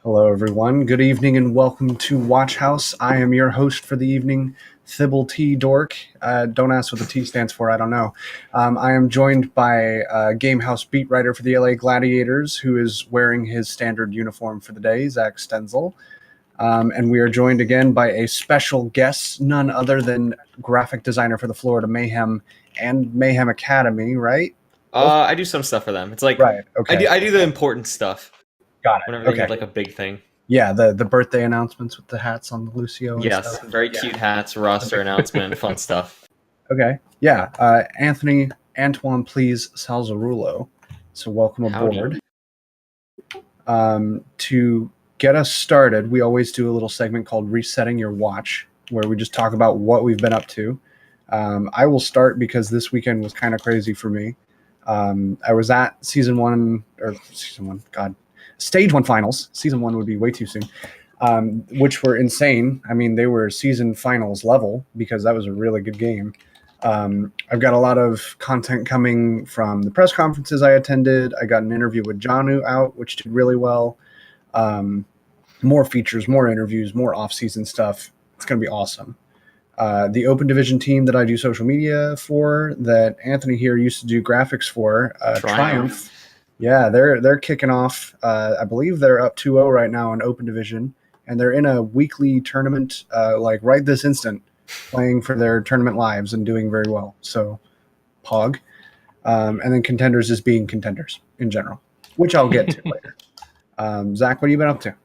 Hello, everyone. Good evening and welcome to WatchHaus. I am your host for the evening, Thibble T. Dork. Don't ask what the T stands for. I don't know. I am joined by Game Haus beat writer for the LA Gladiators, who is wearing his standard uniform for the day, Zach Stenzel. And we are joined again by a special guest, none other than graphic designer for the Florida Mayhem and Mayhem Academy, right? I do some stuff for them. It's like Right. Okay. I do the important stuff Got whenever it. they Okay. have like a big thing. Yeah, the birthday announcements with the hats on the Lucio and Yes, stuff. very cute hats, roster announcement, fun stuff. Okay. Yeah. Anthony Antoine, please, Salzarulo. So welcome Howdy. aboard. To get us started, we always do a little segment called Resetting Your Watch, where we just talk about what we've been up to. I will start because this weekend was kind of crazy for me. I was at stage one finals. Season one would be way too soon. Which were insane. I mean, they were season finals level because that was a really good game. I've got a lot of content coming from the press conferences I attended. I got an interview with Janu out, which did really well. More features, more interviews, more off-season stuff. It's going to be awesome. The Open Division team that I do social media for, that Anthony here used to do graphics for, Triumph. Yeah, they're kicking off. I believe they're up 2-0 right now in Open Division, and they're in a weekly tournament, like right this instant, playing for their tournament lives and doing very well. So, Pog. And then Contenders is being Contenders in general, which I'll get to later. Zach, what have you been up to?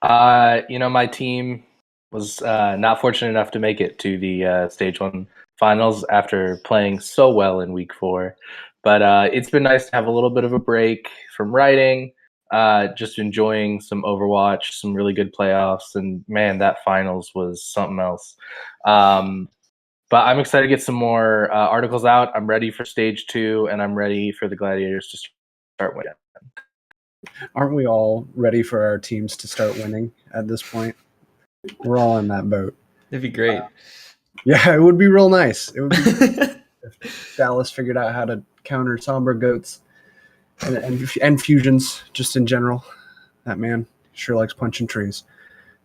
My team was not fortunate enough to make it to the stage one finals after playing so well in week 4. But it's been nice to have a little bit of a break from writing, just enjoying some Overwatch, some really good playoffs, and man, that finals was something else. But I'm excited to get some more articles out. I'm ready for stage 2, and I'm ready for the Gladiators to start winning. Aren't we all ready for our teams to start winning at this point? We're all in that boat. That'd be great. Yeah, it would be real nice. It would be if Dallas figured out how to counter Sombra Goats and fusions just in general. That man sure likes punching trees.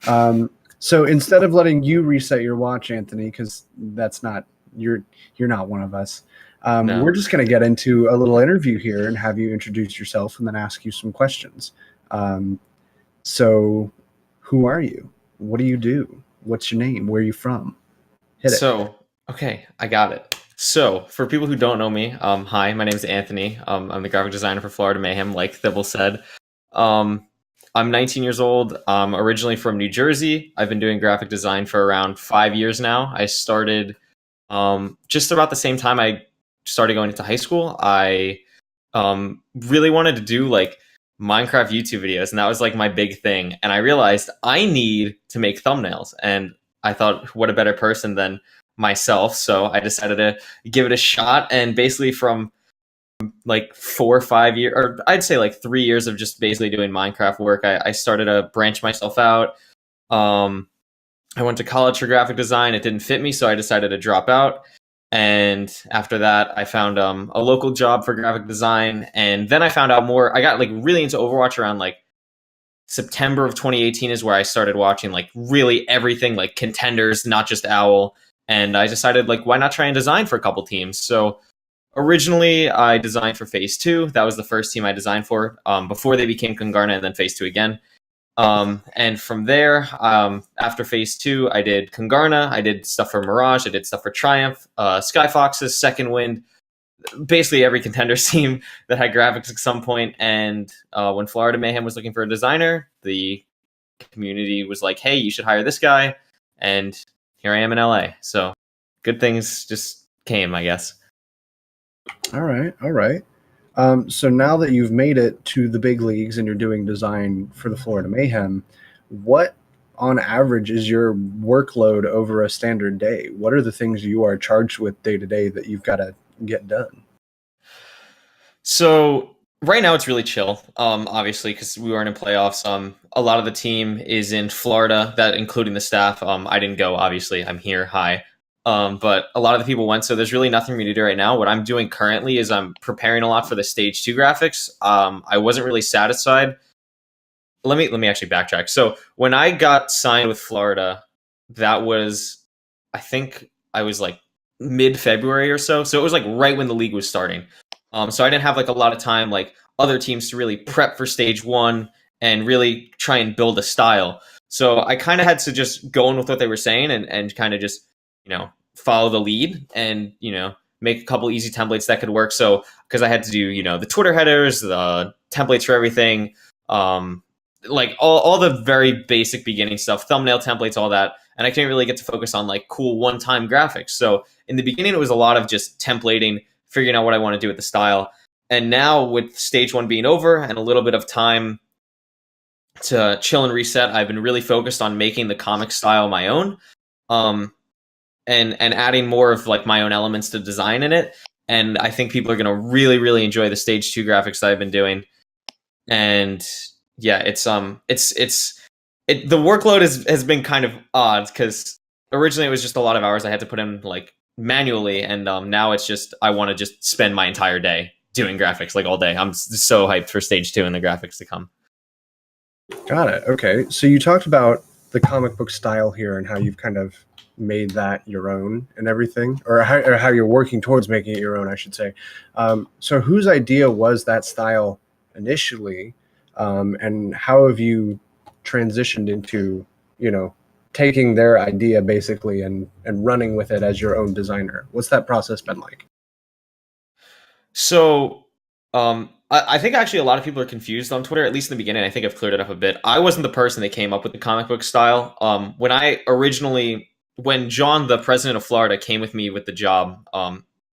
So instead of letting you reset your watch, Anthony, because that's not you're not one of us. No. We're just going to get into a little interview here and have you introduce yourself and then ask you some questions. So who are you? What do you do? What's your name? Where are you from? Hit it. So, okay, I got it. So, for people who don't know me, hi, my name is Anthony. I'm the graphic designer for Florida Mayhem, like Thibble said. I'm 19 years old. I'm originally from New Jersey. I've been doing graphic design for around 5 years now. I started just about the same time I started going into high school. I really wanted to do like Minecraft YouTube videos, and that was like my big thing. And I realized I need to make thumbnails, and I thought, what a better person than myself. So I decided to give it a shot, and basically from like 4 or 5 years, or I'd say like 3 years of just basically doing Minecraft work, I started to branch myself out. I went to college for graphic design. It didn't fit me, so I decided to drop out. And after that, I found a local job for graphic design. And then I found out more. I got like really into Overwatch around like September of 2018 is where I started watching like really everything, like Contenders, not just Owl. And I decided like, why not try and design for a couple teams? So originally I designed for Phase 2. That was the first team I designed for before they became Kungarna, and then Phase 2 again. And from there, after Phase 2, I did Kungarna, I did stuff for Mirage, I did stuff for Triumph, Sky Foxes, Second Wind, basically every Contender team that had graphics at some point. And when Florida Mayhem was looking for a designer, the community was like, hey, you should hire this guy. And here I am in LA. So good things just came, I guess. All right. So now that you've made it to the big leagues and you're doing design for the Florida Mayhem, what on average is your workload over a standard day? What are the things you are charged with day to day that you've got to get done? So right now it's really chill, obviously, because we weren't in playoffs. A lot of the team is in Florida, that including the staff. I didn't go, obviously. I'm here. Hi. But a lot of the people went, so there's really nothing for me to do right now. What I'm doing currently is I'm preparing a lot for the Stage 2 graphics. I wasn't really satisfied let me actually backtrack. So when I got signed with Florida, that was, I think I was like mid-February or so. So it was like right when the league was starting. So I didn't have like a lot of time like other teams to really prep for stage one and really try and build a style. So I kind of had to just go in with what they were saying and kind of just, follow the lead and, make a couple easy templates that could work. So because I had to do, the Twitter headers, the templates for everything, like all the very basic beginning stuff, thumbnail templates, all that. And I couldn't really get to focus on like cool one-time graphics. So in the beginning, it was a lot of just templating, figuring out what I want to do with the style. And now with stage one being over and a little bit of time to chill and reset, I've been really focused on making the comic style my own, and adding more of like my own elements to design in it. And I think people are going to really, really enjoy the stage two graphics that I've been doing. And yeah, the workload has been kind of odd because originally it was just a lot of hours I had to put in like manually, and now it's just I want to just spend my entire day doing graphics like all day. I'm so hyped for stage two and the graphics to come. Got it. Okay, so you talked about the comic book style here and how you've kind of made that your own and everything, or how you're working towards making it your own, I should say. So whose idea was that style initially, and how have you transitioned into, taking their idea basically and running with it as your own designer? What's that process been like? So I think actually a lot of people are confused on Twitter, at least in the beginning. I think I've cleared it up a bit. I wasn't the person that came up with the comic book style. When John, the president of Florida, came with me with the job,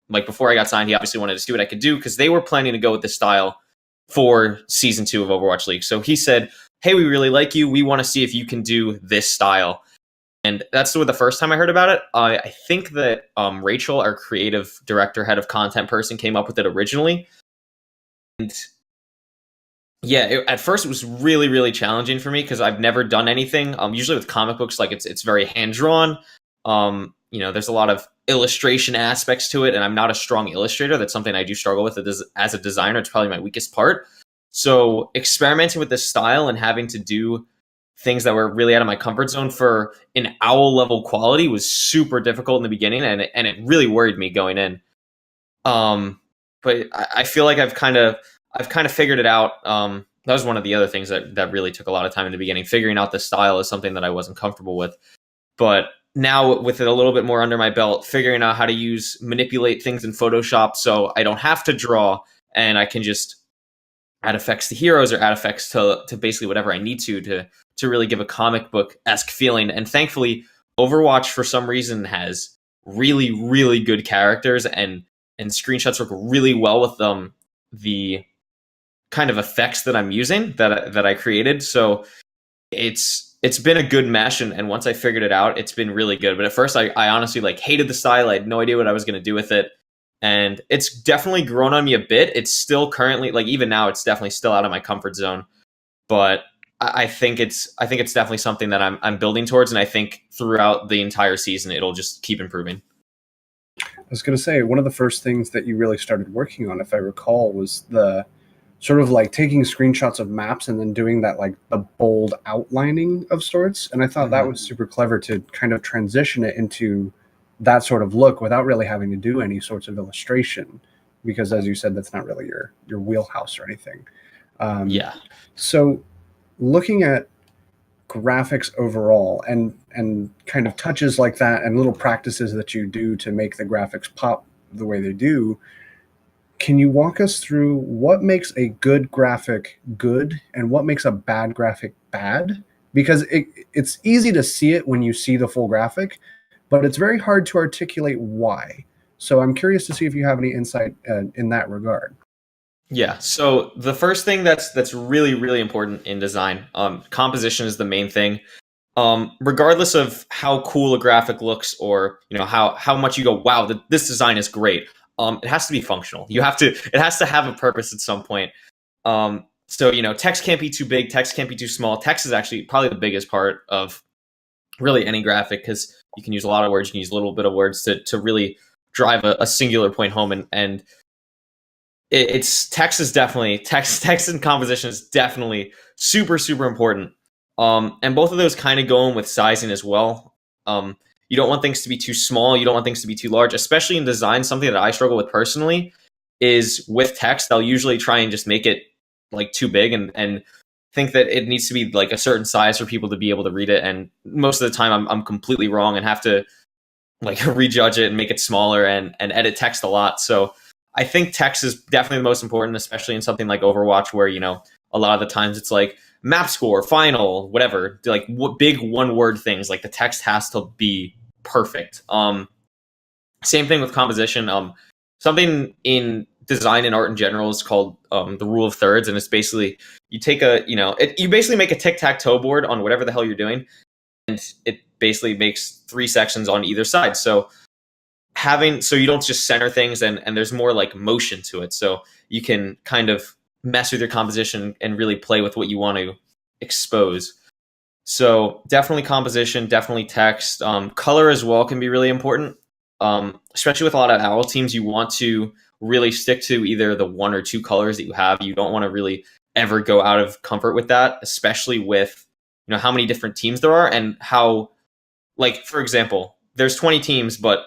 like before I got signed, he obviously wanted to see what I could do because they were planning to go with this style for season 2 of Overwatch League. So he said, "Hey, we really like you. We want to see if you can do this style." And that's the first time I heard about it. I think that Rachel, our creative director, head of content person, came up with it originally. And yeah, at first it was really, really challenging for me because I've never done anything. Usually with comic books, like it's very hand drawn. There's a lot of illustration aspects to it, and I'm not a strong illustrator. That's something I do struggle with as a designer. It's probably my weakest part. So experimenting with this style and having to do things that were really out of my comfort zone for an owl level quality was super difficult in the beginning, and it really worried me going in. But I feel like I've kind of figured it out. That was one of the other things that really took a lot of time in the beginning. Figuring out the style is something that I wasn't comfortable with. But now with it a little bit more under my belt, figuring out how to manipulate things in Photoshop so I don't have to draw and I can just add effects to heroes or add effects to basically whatever I need to really give a comic book-esque feeling. And thankfully, Overwatch for some reason has really, really good characters and screenshots work really well with the kind of effects that I'm using that I created. So it's been a good mesh, and once I figured it out, it's been really good. But at first I honestly hated the style. I had no idea what I was going to do with it. And it's definitely grown on me a bit. It's still currently, even now, it's definitely still out of my comfort zone. But I think it's definitely something that I'm building towards, and I think throughout the entire season it'll just keep improving. I was going to say, one of the first things that you really started working on, if I recall, was the sort of taking screenshots of maps and then doing that the bold outlining of sorts. And I thought that was super clever to kind of transition it into that sort of look without really having to do any sorts of illustration, because as you said, that's not really your wheelhouse or anything. Yeah. So looking at graphics overall and kind of touches like that and little practices that you do to make the graphics pop the way they do, can you walk us through what makes a good graphic good and what makes a bad graphic bad? Because it's easy to see it when you see the full graphic, but it's very hard to articulate why. So I'm curious to see if you have any insight in that regard. Yeah. So the first thing that's really, really important in design, composition is the main thing. Regardless of how cool a graphic looks, or how much you go, wow, this design is great. It has to be functional. It has to have a purpose at some point. So text can't be too big, text can't be too small. Text is actually probably the biggest part of really any graphic, because you can use a lot of words, you can use a little bit of words to really drive a singular point home. And it's text is definitely text and composition is definitely super important. And both of those kind of go in with sizing as well. You don't want things to be too small. You don't want things to be too large, especially in design. Something that I struggle with personally is with text. They'll usually try and just make it like too big and think that it needs to be like a certain size for people to be able to read it. And most of the time I'm completely wrong and have to like rejudge it and make it smaller and edit text a lot. So I think text is definitely the most important, especially in something like Overwatch, where, you know, a lot of the times it's like map score, final, whatever, like big one word things. Like the text has to be perfect. Same thing with composition. Something in design and art in general is called the rule of thirds, and it's basically you take you basically make a tic-tac-toe board on whatever the hell you're doing, and it basically makes 3 sections on either side. So you don't just center things, and there's more like motion to it, so you can kind of mess with your composition and really play with what you want to expose. So definitely composition, definitely text. Color as well can be really important, especially with a lot of owl teams. You want to really stick to either the 1 or 2 colors that you have. You don't want to really ever go out of comfort with that, especially with, you know, how many different teams there are and how, like, for example, there's 20 teams, but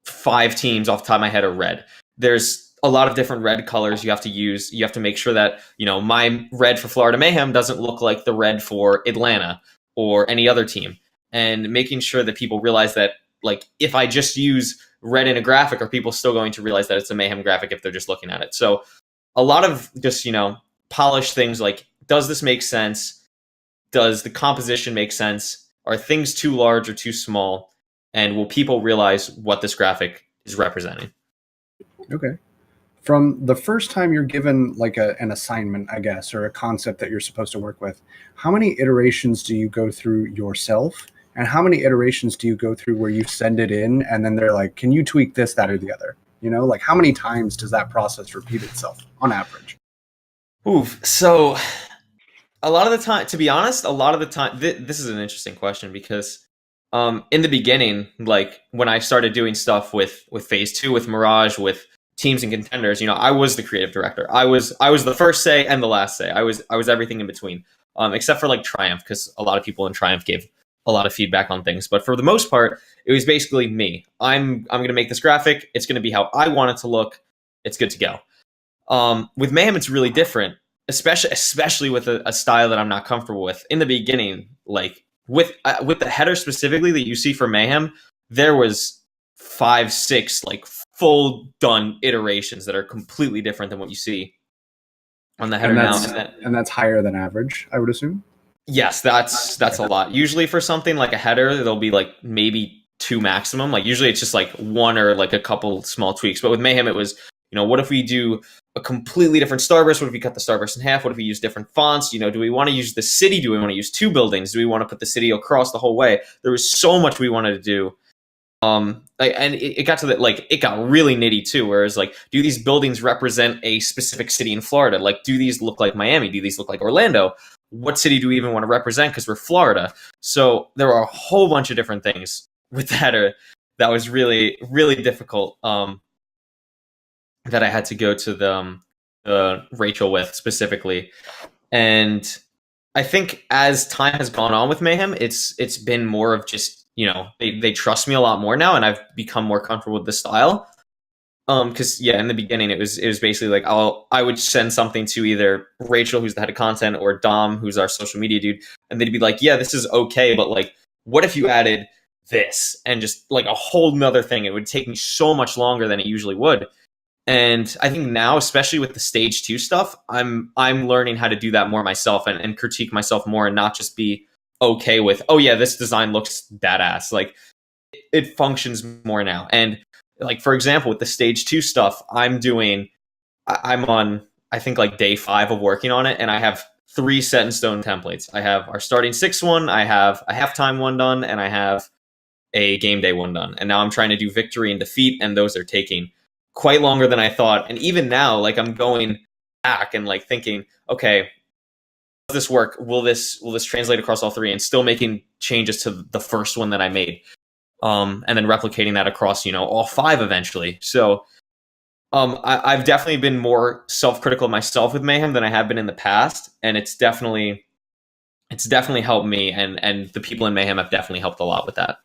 5 teams off the top of my head are red. There's a lot of different red colors you have to use. You have to make sure that, you know, my red for Florida Mayhem doesn't look like the red for Atlanta or any other team. And making sure that people realize that, like, if I just use red in a graphic, are people still going to realize that it's a Mayhem graphic if they're just looking at it? So a lot of just, you know, polish things like, does this make sense? Does the composition make sense? Are things too large or too small? And will people realize what this graphic is representing? Okay. From the first time you're given like an assignment, I guess, or a concept that you're supposed to work with, how many iterations do you go through yourself? And how many iterations do you go through where you send it in and then they're like, can you tweak this, that, or the other? You know, like how many times does that process repeat itself on average? Oof. So a lot of the time, to be honest, this is an interesting question because in the beginning, like when I started doing stuff with Phase 2, with Mirage, with teams and contenders, you know, I was the creative director. I was the first say and the last say. I was everything in between, except for like Triumph, because a lot of people in Triumph gave a lot of feedback on things. But for the most part, it was basically me. I'm going to make this graphic. It's going to be how I want it to look. It's good to go. With Mayhem, it's really different, especially with a style that I'm not comfortable with. In the beginning, like with the header specifically that you see for Mayhem, there was 5, 6 like full done iterations that are completely different than what you see on the header now. And that's higher than average, I would assume. Yes, that's a lot. Usually for something like a header, there'll be like maybe 2 maximum. Like usually it's just like 1 or like a couple small tweaks. But with Mayhem, it was, you know, what if we do a completely different starburst? What if we cut the starburst in half? What if we use different fonts? You know, do we want to use the city? Do we want to use 2 buildings? Do we want to put the city across the whole way? There was so much we wanted to do. And it got to that, like, it got really nitty too, whereas like, do these buildings represent a specific city in Florida? Like, do these look like Miami? Do these look like Orlando? What city do we even want to represent? Because we're Florida. So there are a whole bunch of different things with that that was really, really difficult. That I had to go to the Rachel with specifically. And I think as time has gone on with Mayhem, it's been more of just, you know, they trust me a lot more now, and I've become more comfortable with the style. Because in the beginning it was basically like I would send something to either Rachel, who's the head of content, or Dom, who's our social media dude, and they'd be like, yeah, this is okay, but like, what if you added this? And just like a whole nother thing. It would take me so much longer than it usually would. And I think now, especially with the stage 2 stuff, I'm learning how to do that more myself and critique myself more, and not just be okay with, oh yeah, this design looks badass. Like it functions more now. And like, for example, with the stage 2 stuff, I'm on, I think like day 5 of working on it. And I have 3 set in stone templates. I have our starting 6 one, I have a halftime one done, and I have a game day one done. And now I'm trying to do victory and defeat. And those are taking quite longer than I thought. And even now, like I'm going back and like thinking, okay, does this work? Will this translate across all 3? And still making changes to the first one that I made. And then replicating that across, you know, all 5 eventually. So I've definitely been more self-critical of myself with Mayhem than I have been in the past, and it's definitely helped me, and the people in Mayhem have definitely helped a lot with that.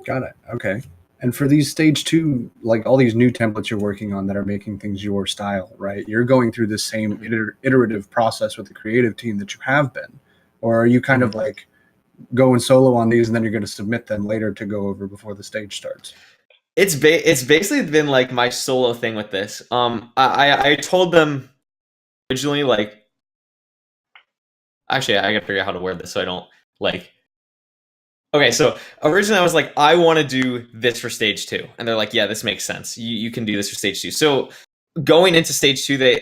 Got it. Okay. And for these stage 2, like all these new templates you're working on that are making things your style, right? You're going through the same iterative process with the creative team that you have been, or are you kind of like going solo on these and then you're going to submit them later to go over before the stage starts? It's basically been like my solo thing with this. I told them originally, like, actually I gotta figure out how to word this so I don't like. Okay, so originally I was like, I want to do this for stage 2, and they're like, yeah, this makes sense. You can do this for stage 2. So going into stage 2,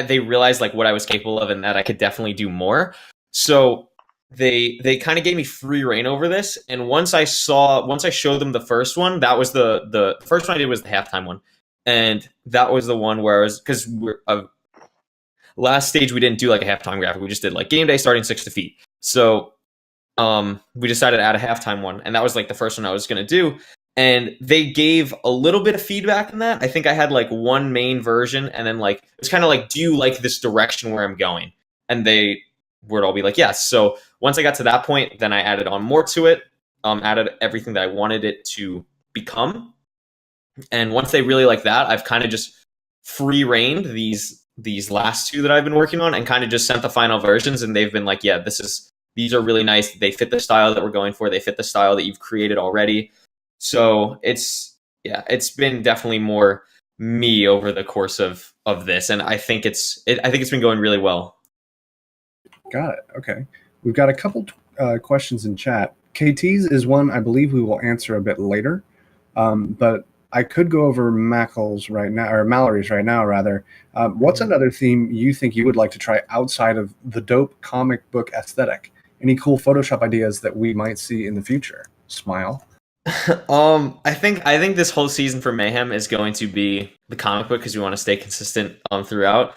they realized like what I was capable of and that I could definitely do more. So they kind of gave me free reign over this. And once I showed them the first one, that was the first one I did was the halftime one, and that was the one where I was, because last stage we didn't do like a halftime graphic, we just did like game day starting 6 defeat. So we decided to add a halftime one, and that was like the first one I was going to do. And they gave a little bit of feedback in that. I think I had like one main version, and then like it's kind of like, do you like this direction where I'm going? And they would all be like, yes. So once I got to that point, then I added on more to it, added everything that I wanted it to become. And once they really like that, I've kind of just free reigned these last 2 that I've been working on, and kind of just sent the final versions, and they've been like, yeah, these are really nice. They fit the style that we're going for. They fit the style that you've created already. So it's been definitely more me over the course of this, and I think it's been going really well. Got it. Okay. We've got a couple questions in chat. KT's is one I believe we will answer a bit later, but I could go over Mallory's right now, rather. What's another theme you think you would like to try outside of the dope comic book aesthetic? Any cool Photoshop ideas that we might see in the future? Smile. I think this whole season for Mayhem is going to be the comic book, because we want to stay consistent throughout.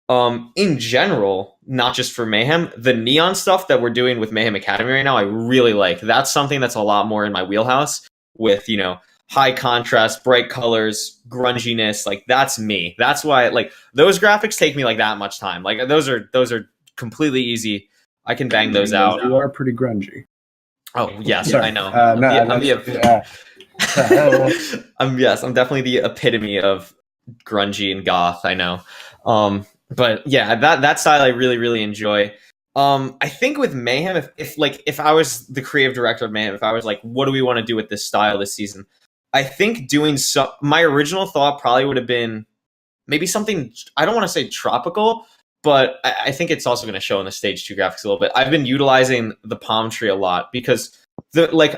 In general, not just for Mayhem, the neon stuff that we're doing with Mayhem Academy right now, I really like. That's something that's a lot more in my wheelhouse, with, you know, high contrast, bright colors, grunginess. Like, that's me. That's why, like, those graphics take me like that much time. Like, those are completely easy. I can bang those out. You are pretty grungy. Oh yes, Sorry. I know. I'm definitely the epitome of grungy and goth. I know. But yeah, that style I really, really enjoy. I think with Mayhem, if I was the creative director of Mayhem, if I was like, what do we want to do with this style this season? I think my original thought probably would have been maybe something, I don't want to say tropical, but I think it's also going to show in the stage 2 graphics a little bit. I've been utilizing the palm tree a lot, because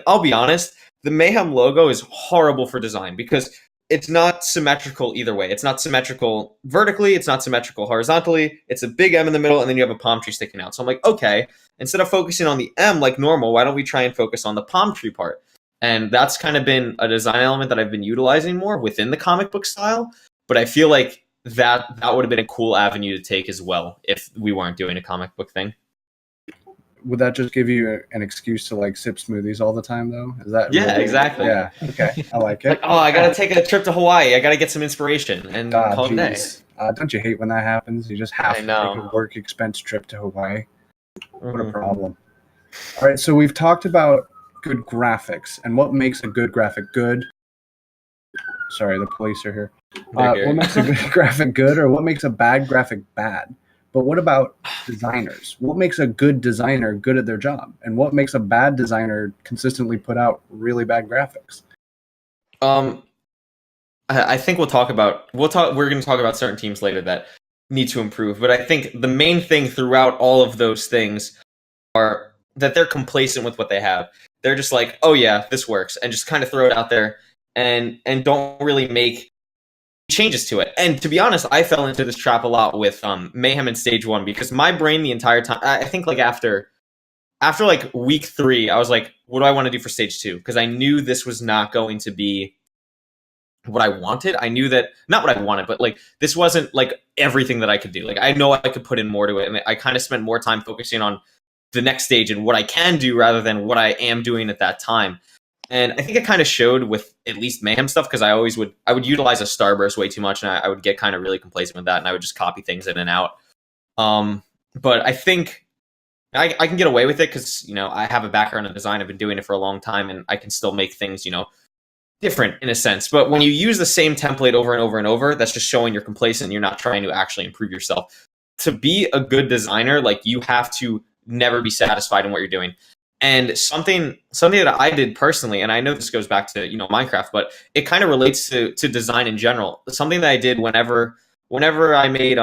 I'll be honest, the Mayhem logo is horrible for design, because it's not symmetrical either way. It's not symmetrical vertically. It's not symmetrical horizontally. It's a big M in the middle, and then you have a palm tree sticking out. So I'm like, okay, instead of focusing on the M like normal, why don't we try and focus on the palm tree part? And that's kind of been a design element that I've been utilizing more within the comic book style. But I feel like that would have been a cool avenue to take as well if we weren't doing a comic book thing. Would that just give you an excuse to like sip smoothies all the time, though? Is that really? Exactly. Yeah. Okay. I like it. Like, oh, I gotta take a trip to Hawaii. I gotta get some inspiration and call it a day. Don't you hate when that happens? You just have to take a work expense trip to Hawaii. What a problem. All right. So we've talked about good graphics and what makes a good graphic good. Sorry, the police are here. What makes a good graphic good, or what makes a bad graphic bad? But what about designers? What makes a good designer good at their job? And what makes a bad designer consistently put out really bad graphics? I think we're going to talk about certain teams later that need to improve. But I think the main thing throughout all of those things are that they're complacent with what they have. They're just like, oh yeah, this works, and just kind of throw it out there and don't really make changes to it. And to be honest, I fell into this trap a lot with Mayhem in stage 1, because my brain the entire time, I think like after like week 3, I was like, what do I want to do for stage 2? Because I knew this was not going to be what I wanted. I knew that, not what I wanted, but like this wasn't like everything that I could do. Like, I know I could put in more to it, and I kind of spent more time focusing on the next stage and what I can do rather than what I am doing at that time. And I think it kind of showed with at least Mayhem stuff, because I would utilize a starburst way too much, and I would get kind of really complacent with that, and I would just copy things in and out. But I think I can get away with it because, you know, I have a background in design. I've been doing it for a long time, and I can still make things, you know, different in a sense. But when you use the same template over and over and over, that's just showing you're complacent and you're not trying to actually improve yourself. To be a good designer, like, you have to never be satisfied in what you're doing. And something that I did personally, and I know this goes back to, you know, Minecraft, but it kind of relates to design in general. Something that I did whenever I made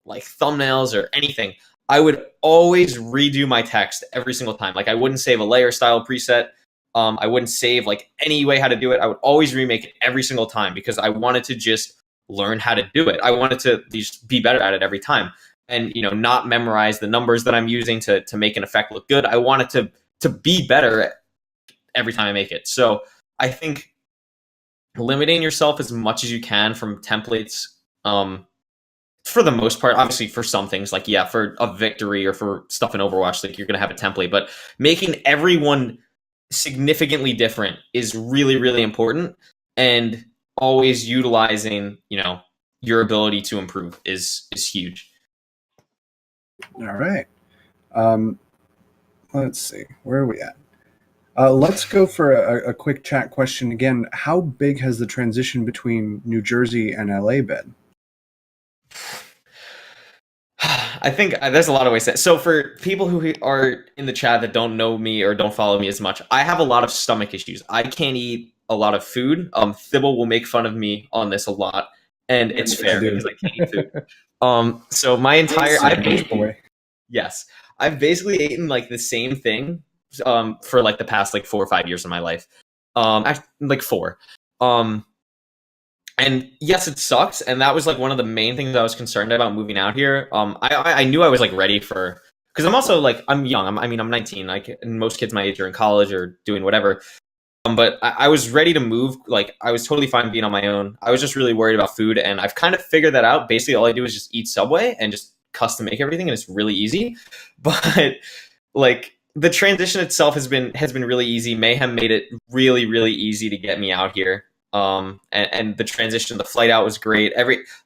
like thumbnails or anything, I would always redo my text every single time. Like, I wouldn't save a layer style preset. I wouldn't save like any way how to do it. I would always remake it every single time because I wanted to just learn how to do it. I wanted to just be better at it every time, and, you know, not memorize the numbers that I'm using to make an effect look good. I wanted to be better every time I make it. So I think limiting yourself as much as you can from templates, for the most part, obviously for some things, like, yeah, for a victory or for stuff in Overwatch, like, you're going to have a template, but making everyone significantly different is really, really important. And always utilizing, you know, your ability to improve is huge. All right. Let's see. Where are we at? Let's go for a quick chat question again. How big has the transition between New Jersey and LA been? I think there's a lot of ways to. So for people who are in the chat that don't know me or don't follow me as much, I have a lot of stomach issues. I can't eat a lot of food. Thibble will make fun of me on this a lot, and it's fair because I can't eat food. So my entire I've basically eaten like the same thing for like the past like 4 or 5 years of my life. Like 4. And yes, it sucks. And that was like one of the main things I was concerned about moving out here. I knew I was like ready for, because I'm also like, I'm young. I'm 19. Like, and most kids my age are in college or doing whatever. But I was ready to move. Like, I was totally fine being on my own. I was just really worried about food, and I've kind of figured that out. Basically, all I do is just eat Subway and just custom make everything, and it's really easy. But like, the transition itself has been really easy. Mayhem made it really, really easy to get me out here. And the transition, the flight out was great.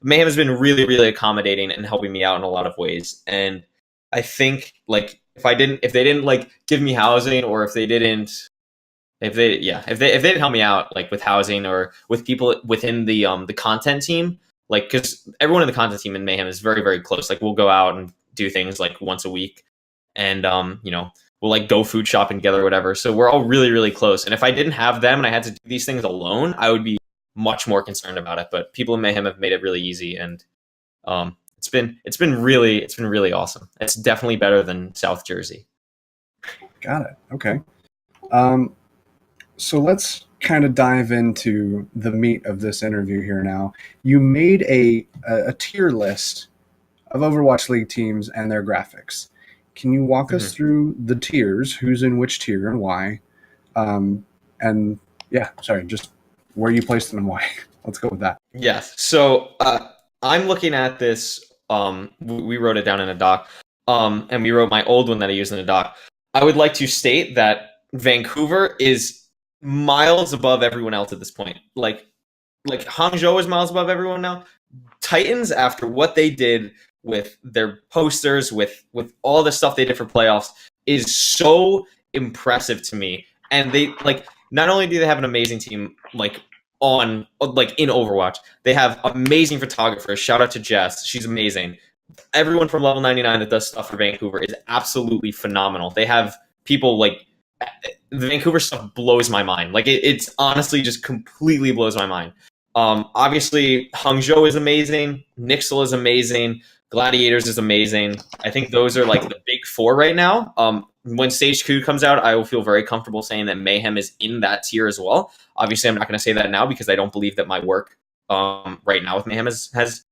Mayhem has been really, really accommodating and helping me out in a lot of ways. And I think, like, if they didn't like give me housing, or if they didn't help me out, like, with housing or with people within the content team, like, because everyone in the content team in Mayhem is very, very close. Like, we'll go out and do things like once a week, and you know, we'll like go food shopping together or whatever. So we're all really, really close. And if I didn't have them and I had to do these things alone, I would be much more concerned about it. But people in Mayhem have made it really easy, and it's been really awesome. It's definitely better than South Jersey. Got it. Okay. So let's kind of dive into the meat of this interview here now. You made a tier list of Overwatch League teams and their graphics. Can you walk us through the tiers, who's in which tier and why? And yeah, sorry, just where you placed them and why. Let's go with that. Yes. So I'm looking at this. We wrote it down in a doc, and we wrote my old one that I used in a doc. I would like to state that Vancouver is miles above everyone else at this point. Like Hangzhou is miles above everyone now. Titans, after what they did with their posters, with all the stuff they did for playoffs, is so impressive to me. And they, like, not only do they have an amazing team, like, in Overwatch, they have amazing photographers. Shout out to Jess, she's amazing. Everyone from Level 99 that does stuff for Vancouver is absolutely phenomenal. They have people like, the Vancouver stuff blows my mind. Like, it's honestly just completely blows my mind. Obviously Hangzhou is amazing, Nixel is amazing, Gladiators is amazing. I think those are like the big 4 right now. When Stage 2 comes out, I will feel very comfortable saying that Mayhem is in that tier as well. Obviously, I'm not going to say that now because I don't believe that my work right now with Mayhem has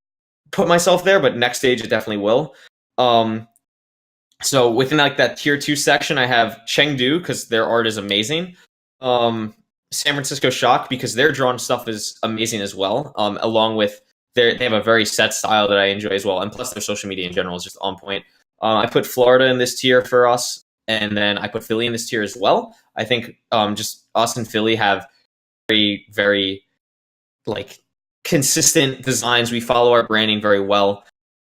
put myself there, but next stage it definitely will. So within like that tier 2 section, I have Chengdu because their art is amazing. San Francisco Shock because their drawn stuff is amazing as well. Along with they have a very set style that I enjoy as well, and plus their social media in general is just on point. I put Florida in this tier for us. and then I put Philly in this tier as well. I think just us and Philly have very, very like consistent designs. We follow our branding very well,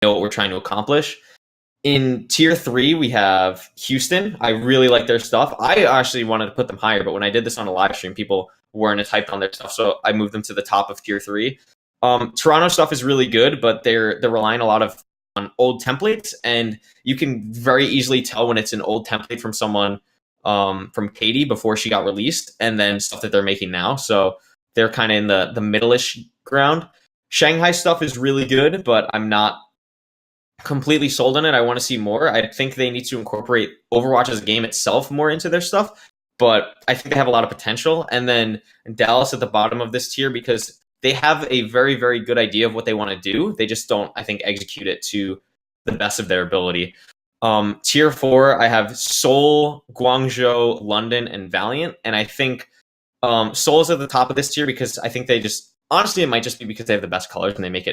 know what we're trying to accomplish. In tier 3, we have Houston. I really like their stuff. I actually wanted to put them higher, but when I did this on a live stream, people weren't as hyped on their stuff, so I moved them to the top of tier 3. Toronto stuff is really good, but they're relying a lot on old templates, and you can very easily tell when it's an old template from someone from Katie before she got released, and then stuff that they're making now. So they're kind of in the middle-ish ground. Shanghai stuff is really good, but I'm not completely sold on it. I want to see more. I think they need to incorporate Overwatch as a game itself more into their stuff, but I think they have a lot of potential. And then Dallas at the bottom of this tier, because they have a very, very good idea of what they want to do. They just don't, I think, execute it to the best of their ability. Tier 4, I have Seoul, Guangzhou, London, and Valiant. And I think Seoul is at the top of this tier because I think they just, honestly, it might just be because they have the best colors and they make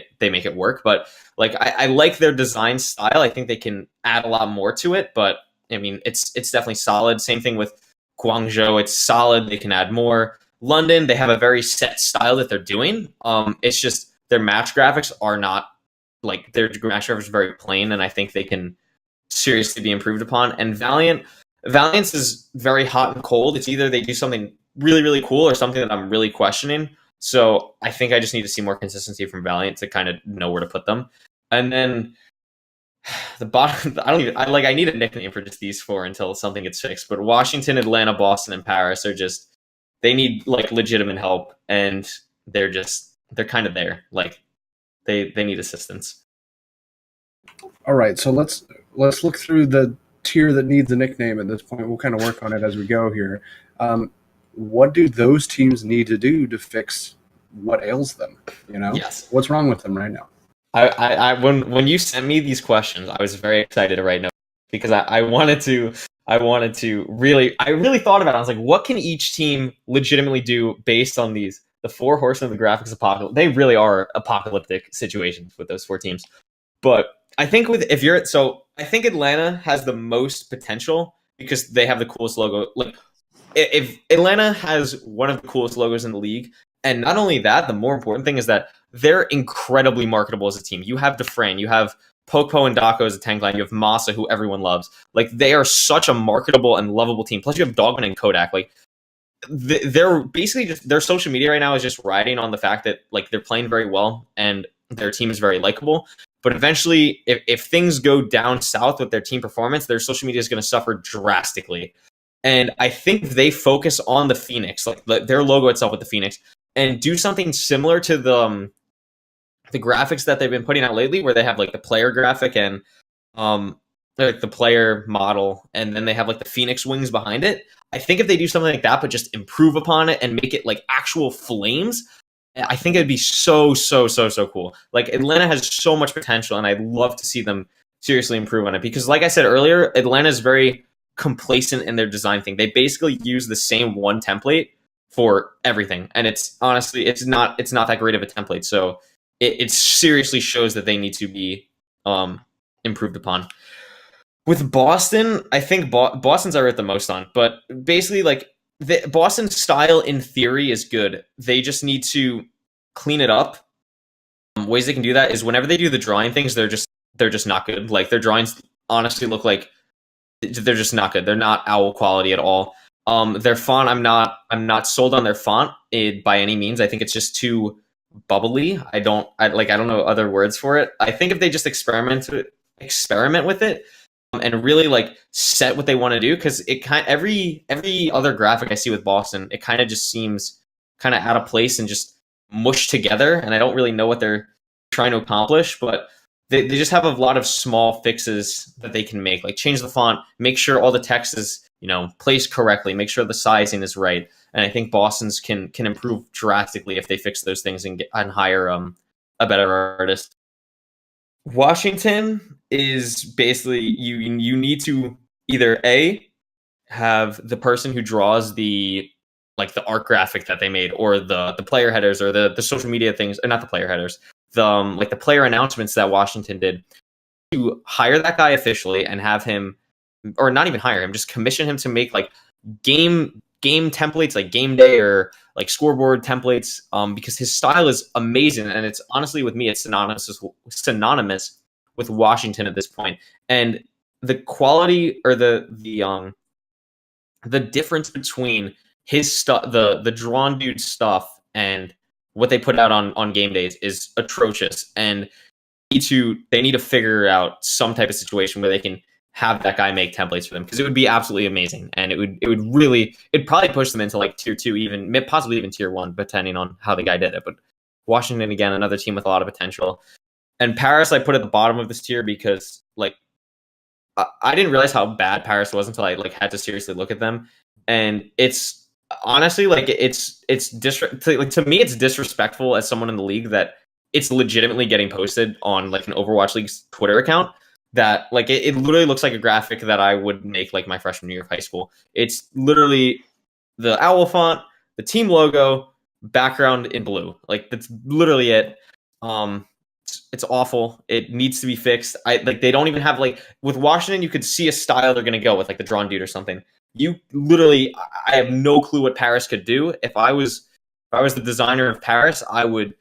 it work. But like I like their design style. I think they can add a lot more to it. But I mean, it's definitely solid. Same thing with Guangzhou. It's solid. They can add more. London, they have a very set style that they're doing. It's just their match graphics are not like their match graphics are very plain, and I think they can seriously be improved upon. And Valiance is very hot and cold. It's either they do something really, really cool or something that I'm really questioning. So I think I just need to see more consistency from Valiant to kind of know where to put them. And then the bottom, I need a nickname for just these 4 until something gets fixed. But Washington, Atlanta, Boston, and Paris are just, they need like legitimate help, and they're kind of there. Like they need assistance. All right, so let's look through the tier that needs a nickname at this point. We'll kind of work on it as we go here. What do those teams need to do to fix what ails them? Yes. What's wrong with them right now? I when you sent me these questions, I was very excited to write notes because I wanted to really thought about it. I was like, what can each team legitimately do based on the 4 horsemen of the graphics apocalypse? They really are apocalyptic situations with those 4 teams. But I think I think Atlanta has the most potential because they have the coolest logo. Like, if Atlanta has one of the coolest logos in the league, and not only that, the more important thing is that they're incredibly marketable as a team. You have Dufresne, you have Poco and Dako as a tank line, you have Masa, who everyone loves. Like, they are such a marketable and lovable team. Plus, you have Dogman and Kodak. Like, they're basically just, their social media right now is just riding on the fact that like they're playing very well and their team is very likable. But eventually, if things go down south with their team performance, their social media is going to suffer drastically. And I think they focus on the Phoenix, like their logo itself with the Phoenix, and do something similar to the graphics that they've been putting out lately, where they have like the player graphic and like the player model, and then they have like the Phoenix wings behind it. I think if they do something like that, but just improve upon it and make it like actual flames, I think it'd be so cool. Like, Atlanta has so much potential, and I'd love to see them seriously improve on it because, like I said earlier, Atlanta is very complacent in their design thing. They basically use the same one template for everything, and it's honestly it's not that great of a template. So it seriously shows that they need to be improved upon. With Boston, I think Boston's I wrote the most on, but basically like the Boston style in theory is good. They just need to clean it up. Ways they can do that is whenever they do the drawing things, they're just not good. Like, their drawings honestly look like they're just not good. They're not owl quality at all. Their font, I'm not sold on their font by any means. I think it's just too bubbly. I don't know other words for it. I think if they just experiment with it and really like set what they want to do, because it every other graphic I see with Boston, it kind of just seems kind of out of place and just mushed together, and I don't really know what they're trying to accomplish, but they just have a lot of small fixes that they can make, like change the font, make sure all the text is placed correctly, make sure the sizing is right. And I think Boston's can improve drastically if they fix those things and hire a better artist. Washington is basically you need to either have the person who draws the art graphic that they made, or the player headers, or the social media things, or not the player headers, the player announcements that Washington did, to hire that guy officially and have him or not even hire him, just commission him to make like game templates, like game day or like scoreboard templates, because his style is amazing, and it's honestly, with me, it's synonymous with Washington at this point. And the quality, or the difference between his stuff, the drawn dude stuff, and what they put out on game days is atrocious. And they need to figure out some type of situation where they can have that guy make templates for them, because it would be absolutely amazing, and it'd probably push them into like tier 2, even possibly even tier 1, depending on how the guy did it. But Washington, again, another team with a lot of potential. And Paris I put at the bottom of this tier because like I didn't realize how bad Paris was until I like had to seriously look at them. And it's honestly like to me it's disrespectful as someone in the league that it's legitimately getting posted on like an Overwatch League's Twitter account, that like it literally looks like a graphic that I would make like my freshman year of high school. It's literally the owl font, the team logo, background in blue. Like that's literally it. It's awful. It needs to be fixed. They don't even have, like, with Washington, you could see a style they're gonna go with, like the drawn dude or something. You literally, I have no clue what Paris could do. If I was the designer of Paris, I would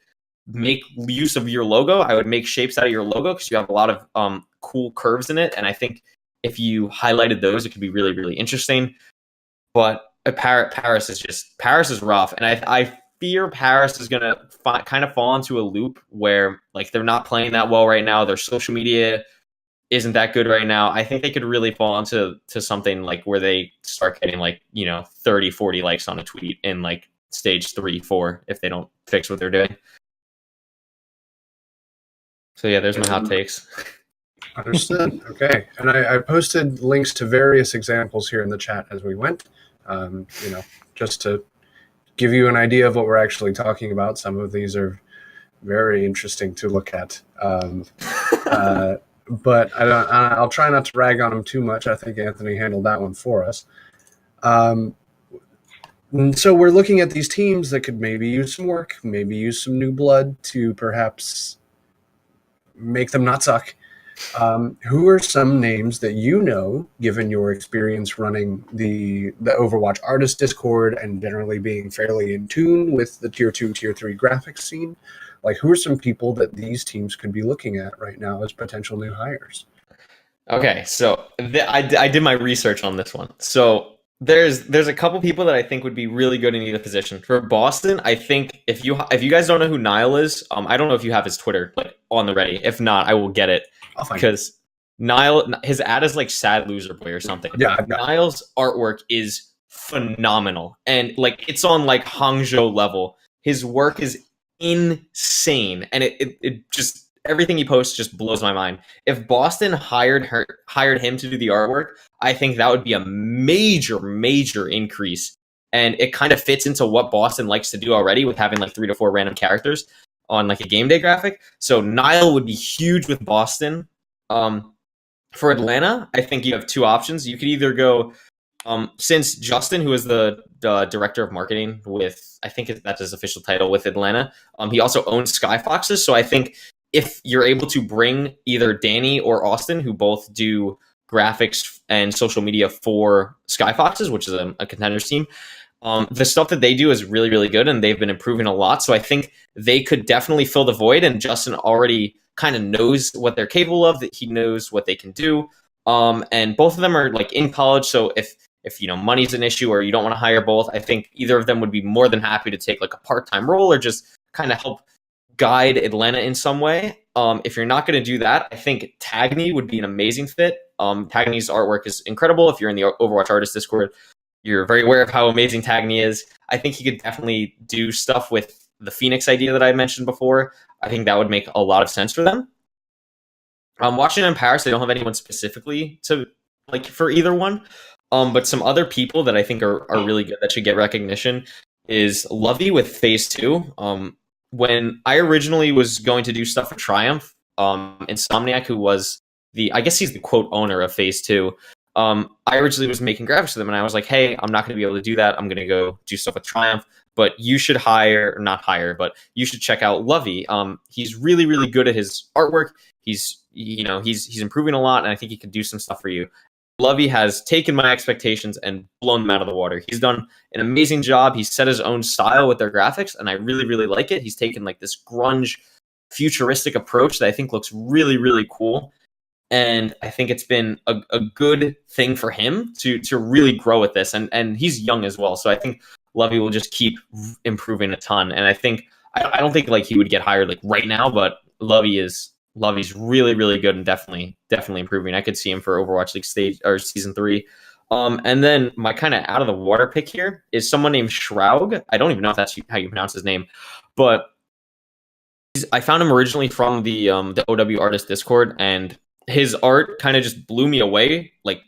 make use of your logo. I would make shapes out of your logo, because you have a lot of cool curves in it, and I think if you highlighted those, it could be really, really interesting. But Paris is rough, and I fear Paris is gonna kind of fall into a loop where like they're not playing that well right now. Their social media isn't that good right now. I think they could really fall into something like where they start getting like 30, 40 likes on a tweet in like stage 3, 4 if they don't fix what they're doing. So yeah, there's my hot takes. Understood. Okay, and I posted links to various examples here in the chat as we went. Just to give you an idea of what we're actually talking about. Some of these are very interesting to look at, but I'll try not to rag on them too much. I think Anthony handled that one for us. So we're looking at these teams that could maybe use some work, maybe use some new blood to perhaps make them not suck. Who are some names that given your experience running the Overwatch artist Discord and generally being fairly in tune with the tier 2, tier 3 graphics scene? Like, who are some people that these teams could be looking at right now as potential new hires? Okay, so I did my research on this one. So there's a couple people that I think would be really good in either position. For Boston, I think if you guys don't know who Niall is, I don't know if you have his Twitter like on the ready. If not, I will get it. Because Niall, his ad is like Sad Loser Boy or something. Yeah, Niall's artwork is phenomenal, and like it's on like Hangzhou level. His work is insane, and it just, everything he posts just blows my mind. If Boston hired him to do the artwork, I think that would be a major increase, and it kind of fits into what Boston likes to do already with having like 3 to 4 random characters on like a game day graphic. So Niall would be huge with Boston. For Atlanta, I think you have 2 options. You could either go, since Justin, who is the director of marketing with, I think that's his official title with Atlanta, he also owns Sky Foxes. So I think if you're able to bring either Danny or Austin, who both do graphics and social media for Sky Foxes, which is a contenders team, the stuff that they do is really, really good, and they've been improving a lot. So I think they could definitely fill the void, and Justin already kind of knows what they're capable of, that he knows what they can do. And both of them are like in college. So if money's an issue or you don't want to hire both, I think either of them would be more than happy to take like a part-time role or just kind of help guide Atlanta in some way. If you're not going to do that, I think Tagny would be an amazing fit. Tagny's artwork is incredible. If you're in the Overwatch artist Discord, you're very aware of how amazing Tagny is. I think he could definitely do stuff with the Phoenix idea that I mentioned before. I think that would make a lot of sense for them. Washington and Paris, they don't have anyone specifically to like for either one. But some other people that I think are really good that should get recognition is Lovey with Phase 2. When I originally was going to do stuff for Triumph, Insomniac, who was I guess he's the quote owner of Phase 2, I originally was making graphics for them, and I was like, hey, I'm not going to be able to do that. I'm going to go do stuff with Triumph, but you should but you should check out Lovey. He's really, really good at his artwork. He's improving a lot, and I think he could do some stuff for you. Lovey has taken my expectations and blown them out of the water. He's done an amazing job. He's set his own style with their graphics, and I really, really like it. He's taken like this grunge, futuristic approach that I think looks really, really cool. And I think it's been a good thing for him to really grow with this. And he's young as well. So I think Lovey will just keep improving a ton. And I think I don't think like he would get hired like right now, but Lovey's really, really good and definitely improving. I could see him for Overwatch League stage or season 3. And then my kind of out of the water pick here is someone named Shroud. I don't even know if that's how you pronounce his name, but I found him originally from the OW Artist Discord, and his art kind of just blew me away like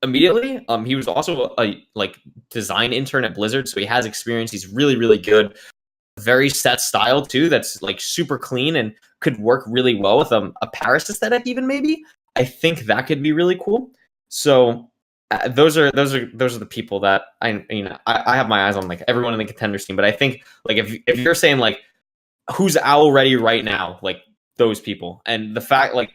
immediately. He was also a like design intern at Blizzard, so he has experience. He's really, really good. Very set style too. That's like super clean and could work really well with a Paris aesthetic. Even maybe I think that could be really cool. So those are the people that I have my eyes on, like everyone in the contenders team. But I think like if you're saying like who's owl ready right now, like those people, and the fact like.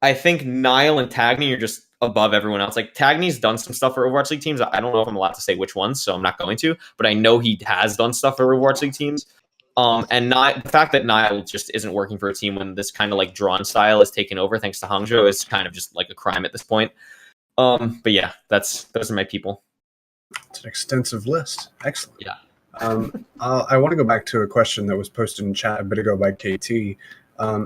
I think Niall and Tagney are just above everyone else. Like Tagney's done some stuff for Overwatch League teams. I don't know if I'm allowed to say which ones, so I'm not going to. But I know he has done stuff for Overwatch League teams. And the fact that Niall just isn't working for a team when this kind of like drawn style is taken over thanks to Hangzhou is kind of just like a crime at this point. But yeah, those are my people. It's an extensive list. Excellent. Yeah. I want to go back to a question that was posted in chat a bit ago by KT.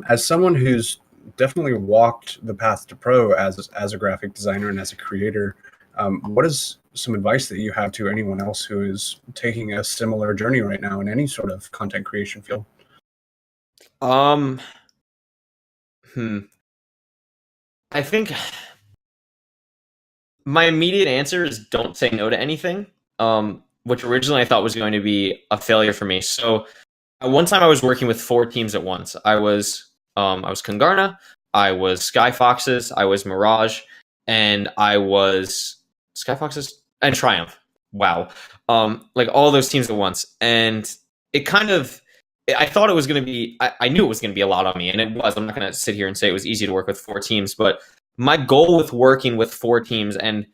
As someone who's definitely walked the path to pro as a graphic designer and as a creator, what is some advice that you have to anyone else who is taking a similar journey right now in any sort of content creation field? I think my immediate answer is don't say no to anything, which originally I thought was going to be a failure for me. So one time I was working with 4 teams at once. I was Kungarna, I was Sky Foxes, I was Mirage, and I was Sky Foxes and Triumph. Wow. Like all those teams at once. And it kind of, I thought it was going to be, I knew it was going to be a lot on me, and it was. I'm not going to sit here and say it was easy to work with 4 teams, but my goal with working with 4 teams, and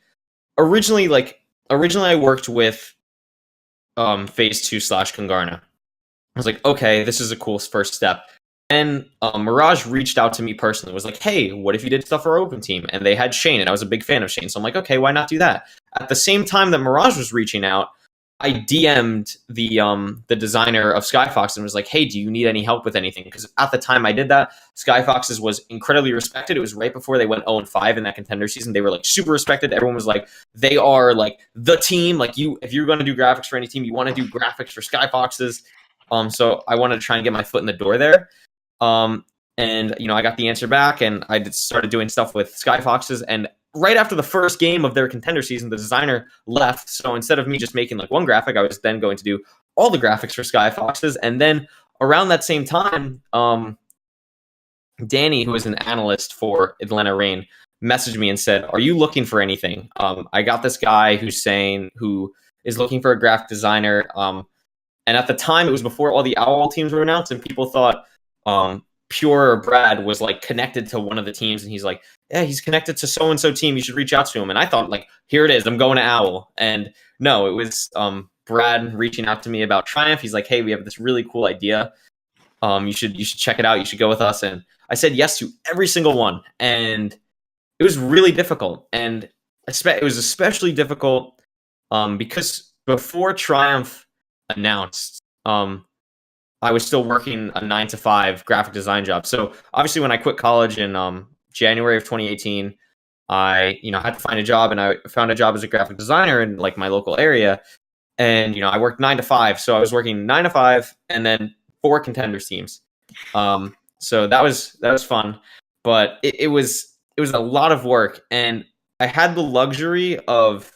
originally I worked with Phase 2 / Kungarna. I was like, okay, this is a cool first step. And Mirage reached out to me personally, was like, hey, what if you did stuff for our open team? And they had Shane, and I was a big fan of Shane. So I'm like, okay, why not do that? At the same time that Mirage was reaching out, I DM'd the designer of Skyfox and was like, hey, do you need any help with anything? Because at the time I did that, Skyfoxes was incredibly respected. It was right before they went 0-5 in that contender season. They were like super respected. Everyone was like, they are like the team. Like if you're going to do graphics for any team, you want to do graphics for Skyfoxes. So I wanted to try and get my foot in the door there. And I got the answer back, and I started doing stuff with Skyfoxes. And right after the first game of their contender season, the designer left. So instead of me just making like one graphic, I was then going to do all the graphics for Skyfoxes. And then around that same time, Danny, who is an analyst for Atlanta Reign, messaged me and said, are you looking for anything? I got this guy who is looking for a graphic designer. And at the time, it was before all the Owl teams were announced, and people thought Pure or Brad was like connected to one of the teams, and he's like, yeah, he's connected to so-and-so team, you should reach out to him. And I thought, like, here it is, I'm going to Owl. And no, it was Brad reaching out to me about Triumph. He's like, hey, we have this really cool idea. You should check it out. You should go with us. And I said yes to every single one. And it was really difficult. And it was especially difficult because before Triumph announced, I was still working a 9-to-5 graphic design job. So obviously when I quit college in January of 2018, I had to find a job, and I found a job as a graphic designer in like my local area. And I worked 9-to-5. So I was working 9-to-5 and then 4 contenders teams. So that was fun, but it was a lot of work, and I had the luxury of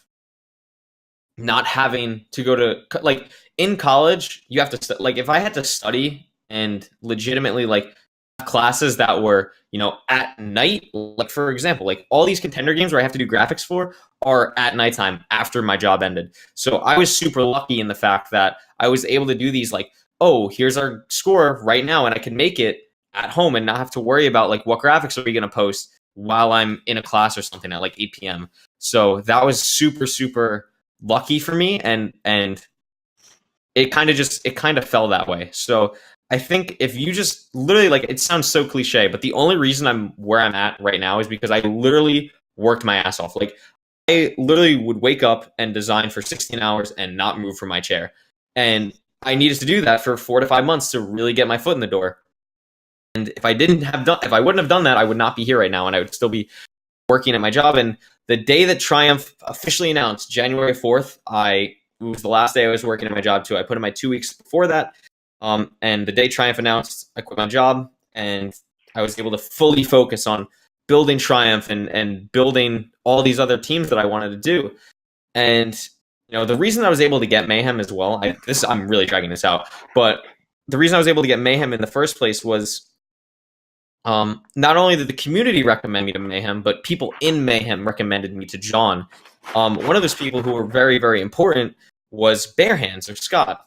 not having to go to like in college. You have to like if I had to study and legitimately like classes that were at night, like for example, like all these contender games where I have to do graphics for are at nighttime after my job ended. So I was super lucky in the fact that I was able to do these like, oh, here's our score right now, and I can make it at home and not have to worry about like what graphics are we going to post. while I'm in a class or something at like 8 p.m. So that was super, super lucky for me. And it kind of fell that way. So I think if you just literally, like, it sounds so cliche, but the only reason I'm where I'm at right now is because I literally worked my ass off. Like, I literally would wake up and design for 16 hours and not move from my chair. And I needed to do that for 4 to 5 months to really get my foot in the door. And if I wouldn't have done that, I would not be here right now, and I would still be working at my job. And the day that Triumph officially announced, January 4th, it was the last day I was working at my job too. I put in my 2 weeks before that. And the day Triumph announced, I quit my job, and I was able to fully focus on building Triumph and building all these other teams that I wanted to do. And the reason I was able to get Mayhem as well, I'm really dragging this out, but the reason I was able to get Mayhem in the first place was not only did the community recommend me to Mayhem, but people in Mayhem recommended me to John. One of those people who were very, very important was Bare Hands, or Scott.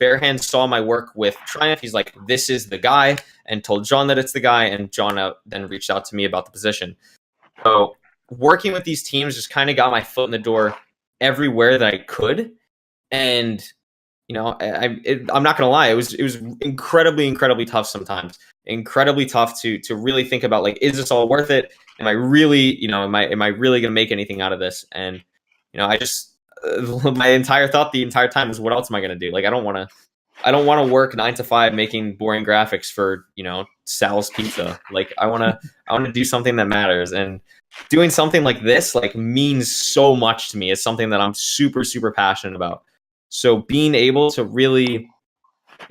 Bare Hands saw my work with Triumph. He's like, this is the guy, and told John that it's the guy, and John then reached out to me about the position. So working with these teams just kind of got my foot in the door everywhere that I could. And I'm not gonna lie, it was incredibly, incredibly tough sometimes. Incredibly tough to really think about, like, is this all worth it? Am I really, am I really gonna make anything out of this? And I just my entire thought the entire time was, what else am I gonna do? Like, I don't want to work 9 to 5 making boring graphics for Sal's Pizza. Like, I want to do something that matters, and doing something like this means so much to me. It's something that I'm super, super passionate about. So being able to really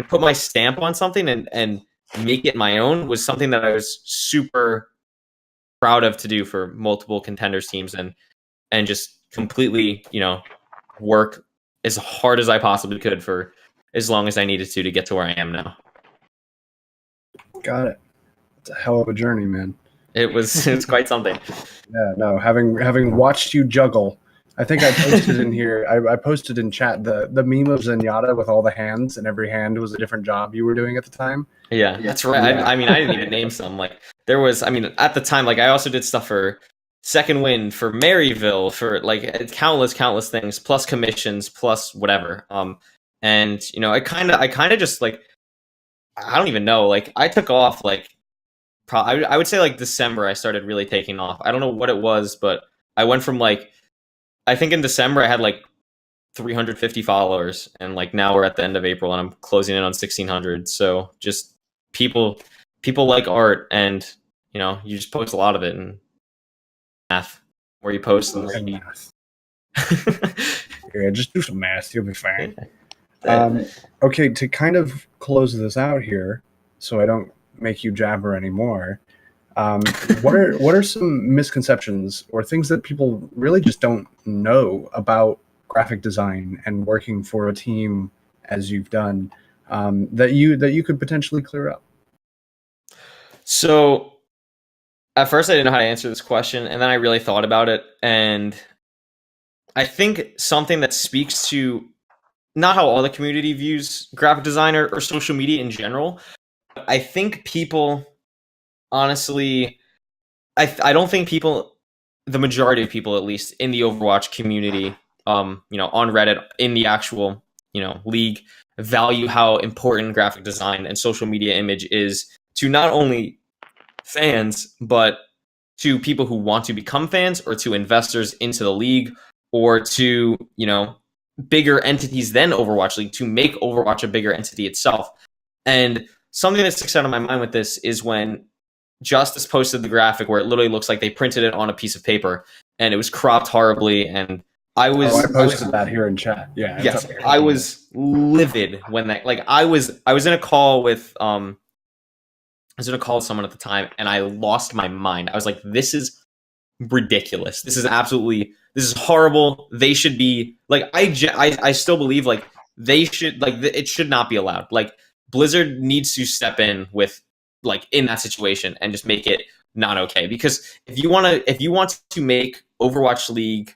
put my stamp on something and make it my own was something that I was super proud of to do for multiple contenders teams, and just completely, work as hard as I possibly could for as long as I needed to get to where I am now. Got it. It's a hell of a journey, man. It's quite something. Yeah, no, having watched you juggle, I think I posted in here, I posted in chat the meme of Zenyatta with all the hands, and every hand was a different job you were doing at the time. Yeah, that's right. Yeah. I didn't even name some. Like, there was, at the time, I also did stuff for Second Wind, for Maryville, for countless things, plus commissions, plus whatever. And I kind of just I don't even know. I took off I would say December I started really taking off. I don't know what it was, but I went from I think in December I had 350 followers, and now we're at the end of April and I'm closing in on 1,600. So just people like art, and you just post a lot of it, and math where you post and math. Yeah, just do some math, you'll be fine. Okay, to kind of close this out here, so I don't make you jabber anymore. What are some misconceptions or things that people really just don't know about graphic design and working for a team as you've done, that you could potentially clear up? So at first I didn't know how to answer this question, and then I really thought about it, and I think something that speaks to not how all the community views graphic design or social media in general. I think people, honestly, I don't think people, the majority of people at least in the Overwatch community, on Reddit, in the actual, league, value how important graphic design and social media image is to not only fans, but to people who want to become fans, or to investors into the league, or to, bigger entities than Overwatch League, to make Overwatch a bigger entity itself. And something that sticks out in my mind with this is when Justice posted the graphic where it literally looks like they printed it on a piece of paper, and it was cropped horribly, and I posted that here in chat. Yeah. Yes, I was livid when that, I was in a call with someone at the time, and I lost my mind. I was like, this is ridiculous. This is horrible. They should be I still believe they should, it should not be allowed. Blizzard needs to step in with in that situation and just make it not okay. Because if you want to make Overwatch League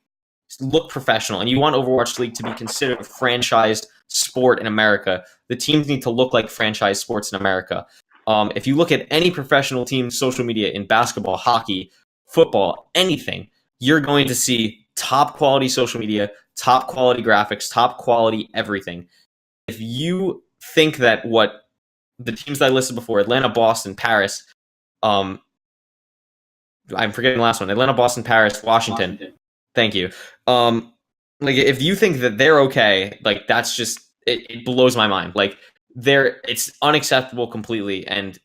look professional, and you want Overwatch League to be considered a franchised sport in America, the teams need to look like franchise sports in America. If you look at any professional team social media in basketball, hockey, football, anything, you're going to see top quality social media, top quality graphics, top quality everything. If you think that what the teams that I listed before, Atlanta, Boston, Paris, I'm forgetting the last one, Atlanta, Boston, Paris, Washington. Thank you. Like if you think that they're okay, like that's just it blows my mind. Like it's unacceptable completely. And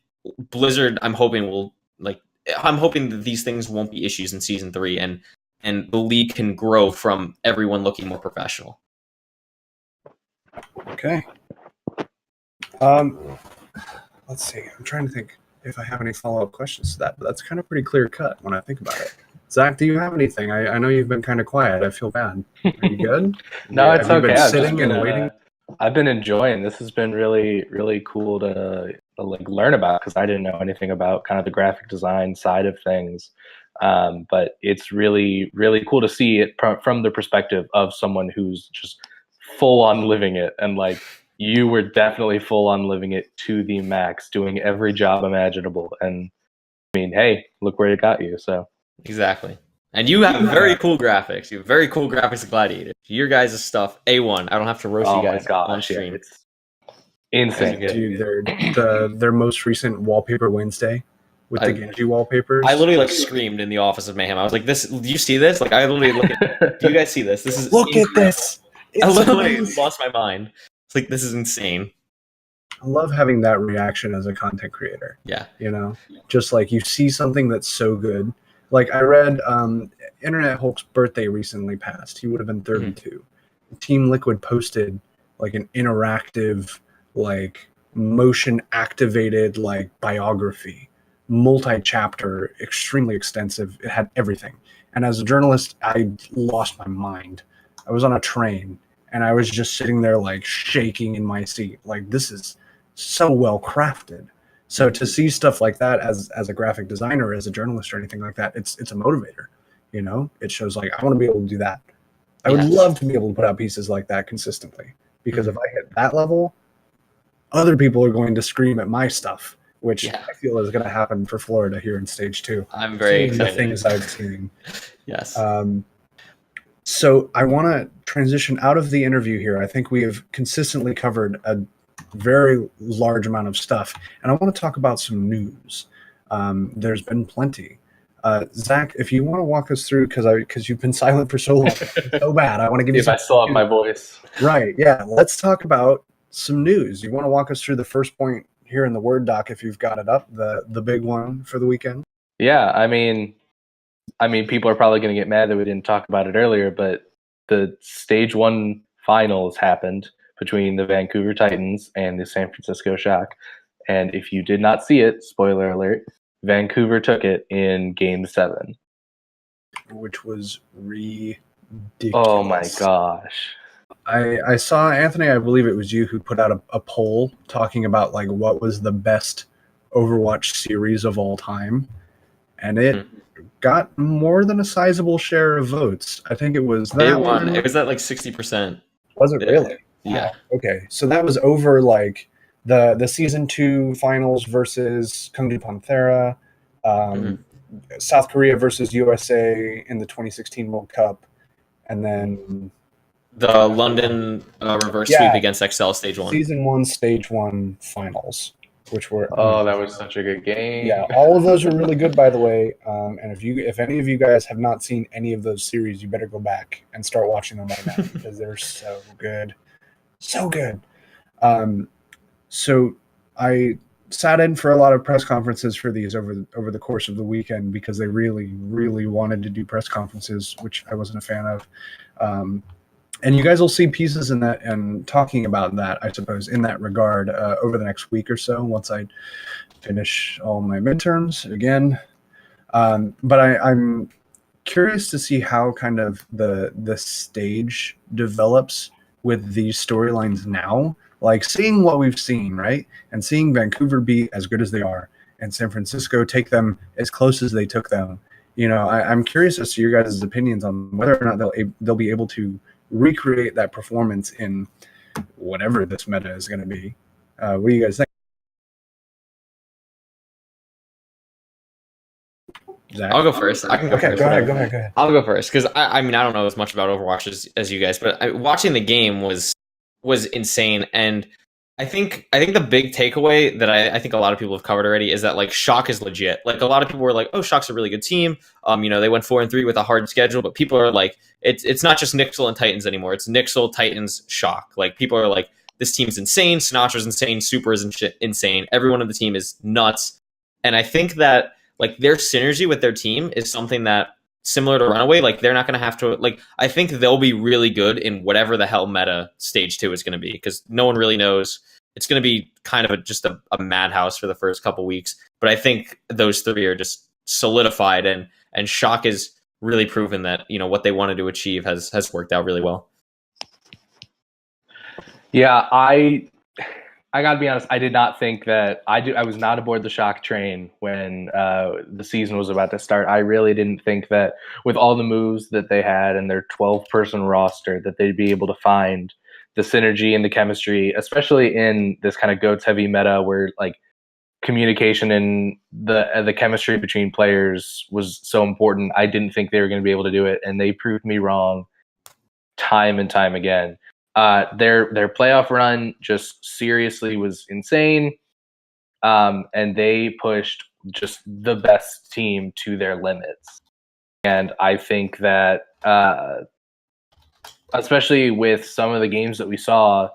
Blizzard, I'm hoping that these things won't be issues in season 3, and the league can grow from everyone looking more professional. Okay. Let's see. I'm trying to think if I have any follow-up questions to that, but that's kind of pretty clear cut when I think about it. Zach, do you have anything? I know you've been kind of quiet. I feel bad. Are you good? No, it's have you okay. been sitting and waiting? I've been enjoying this. Has been really, really cool to like learn about, because I didn't know anything about kind of the graphic design side of things. But it's really, really cool to see it from the perspective of someone who's just full on living it. And like you were definitely full on living it to the max, doing every job imaginable. And I mean, hey, look where it got you. So exactly. And you have very cool graphics. You have very cool graphics of Gladiator. Your guys' stuff, A1. I don't have to roast you guys on stream. It's insane. Dude, their most recent Wallpaper Wednesday with the Genji wallpapers. I literally screamed in the office of Mayhem. I was like, "This? Do you see this? Like, I literally look at. Do you guys see this? This is look incredible. at this. I literally lost my mind. It's like, this is insane. I love having that reaction as a content creator. Yeah. Just like you see something that's so good. Like I read Internet Hulk's birthday recently passed. He would have been 32. Mm-hmm. Team Liquid posted like an interactive, like motion activated like biography, multi-chapter, extremely extensive. It had everything. And as a journalist, I lost my mind. I was on a train and I was just sitting there like shaking in my seat. Like this is so well crafted. So to see stuff like that as a graphic designer, as a journalist or anything like that, it's a motivator. It shows like I want to be able to do that. I would love to be able to put out pieces like that consistently, because if I hit that level, other people are going to scream at my stuff, which I feel is going to happen for Florida here in stage 2. I'm very excited. The things I've seen. Yes. So I want to transition out of the interview here. I think we have consistently covered a very large amount of stuff, and I want to talk about some news. There's been plenty. Zach, if you want to walk us through, because you've been silent for so long, so bad. I want to give you. If I still have my voice, right? Yeah. Let's talk about some news. You want to walk us through the first point here in the Word doc, if you've got it up, the big one for the weekend. Yeah, I mean, people are probably going to get mad that we didn't talk about it earlier, but the Stage 1 finals happened between the Vancouver Titans and the San Francisco Shock. And if you did not see it, spoiler alert, Vancouver took it in Game 7. Which was ridiculous. Oh my gosh. I saw, Anthony, I believe it was you who put out a poll talking about like what was the best Overwatch series of all time. And it got more than a sizable share of votes. I think it was that one. It was at like 60%. Was it really? Yeah. Okay, so that was over like the season 2 finals versus Kung Fu Panthera, South Korea versus USA in the 2016 World Cup, and then the London reverse sweep against XL Stage 1. Season 1 Stage 1 finals, which were that was such a good game. Yeah, all of those were really good, by the way. And if any of you guys have not seen any of those series, you better go back and start watching them right now because they're so good. So good. So I sat in for a lot of press conferences for these over the course of the weekend because they really, really wanted to do press conferences, which I wasn't a fan of. And you guys will see pieces in that and talking about that, I suppose, in that regard over the next week or so once I finish all my midterms again. But I'm curious to see how kind of the stage develops with these storylines now, like seeing what we've seen, right? And seeing Vancouver be as good as they are and San Francisco take them as close as they took them. I'm curious as to your guys' opinions on whether or not they'll be able to recreate that performance in whatever this meta is going to be. What do you guys think? Zach? I'll go first. I can go Okay, first. go ahead. whatever. Go ahead. I'll go first because I mean I don't know as much about Overwatch as you guys, but watching the game was insane, and I think the big takeaway that I think a lot of people have covered already is that like Shock is legit. Like a lot of people were like, oh, Shock's a really good team. They went 4-3 with a hard schedule, but people are like, it's not just Nixel and Titans anymore. It's Nixel, Titans, Shock. Like people are like, this team's insane. Sinatra's insane. Super is insane. Everyone on the team is nuts, and I think that like their synergy with their team is something that similar to Runaway, like they're not going to have to like. I think they'll be really good in whatever the hell meta stage 2 is going to be because no one really knows. It's going to be kind of just a madhouse for the first couple weeks, but I think those three are just solidified, and Shock is really proven that what they wanted to achieve has worked out really well. Yeah, I gotta be honest. I did not think that I was not aboard the Shock train when the season was about to start. I really didn't think that with all the moves that they had and their 12-person roster that they'd be able to find the synergy and the chemistry, especially in this kind of goats heavy meta where like communication and the chemistry between players was so important. I didn't think they were going to be able to do it, and they proved me wrong time and time again. Their playoff run just seriously was insane, and they pushed just the best team to their limits. And I think that, especially with some of the games that we saw,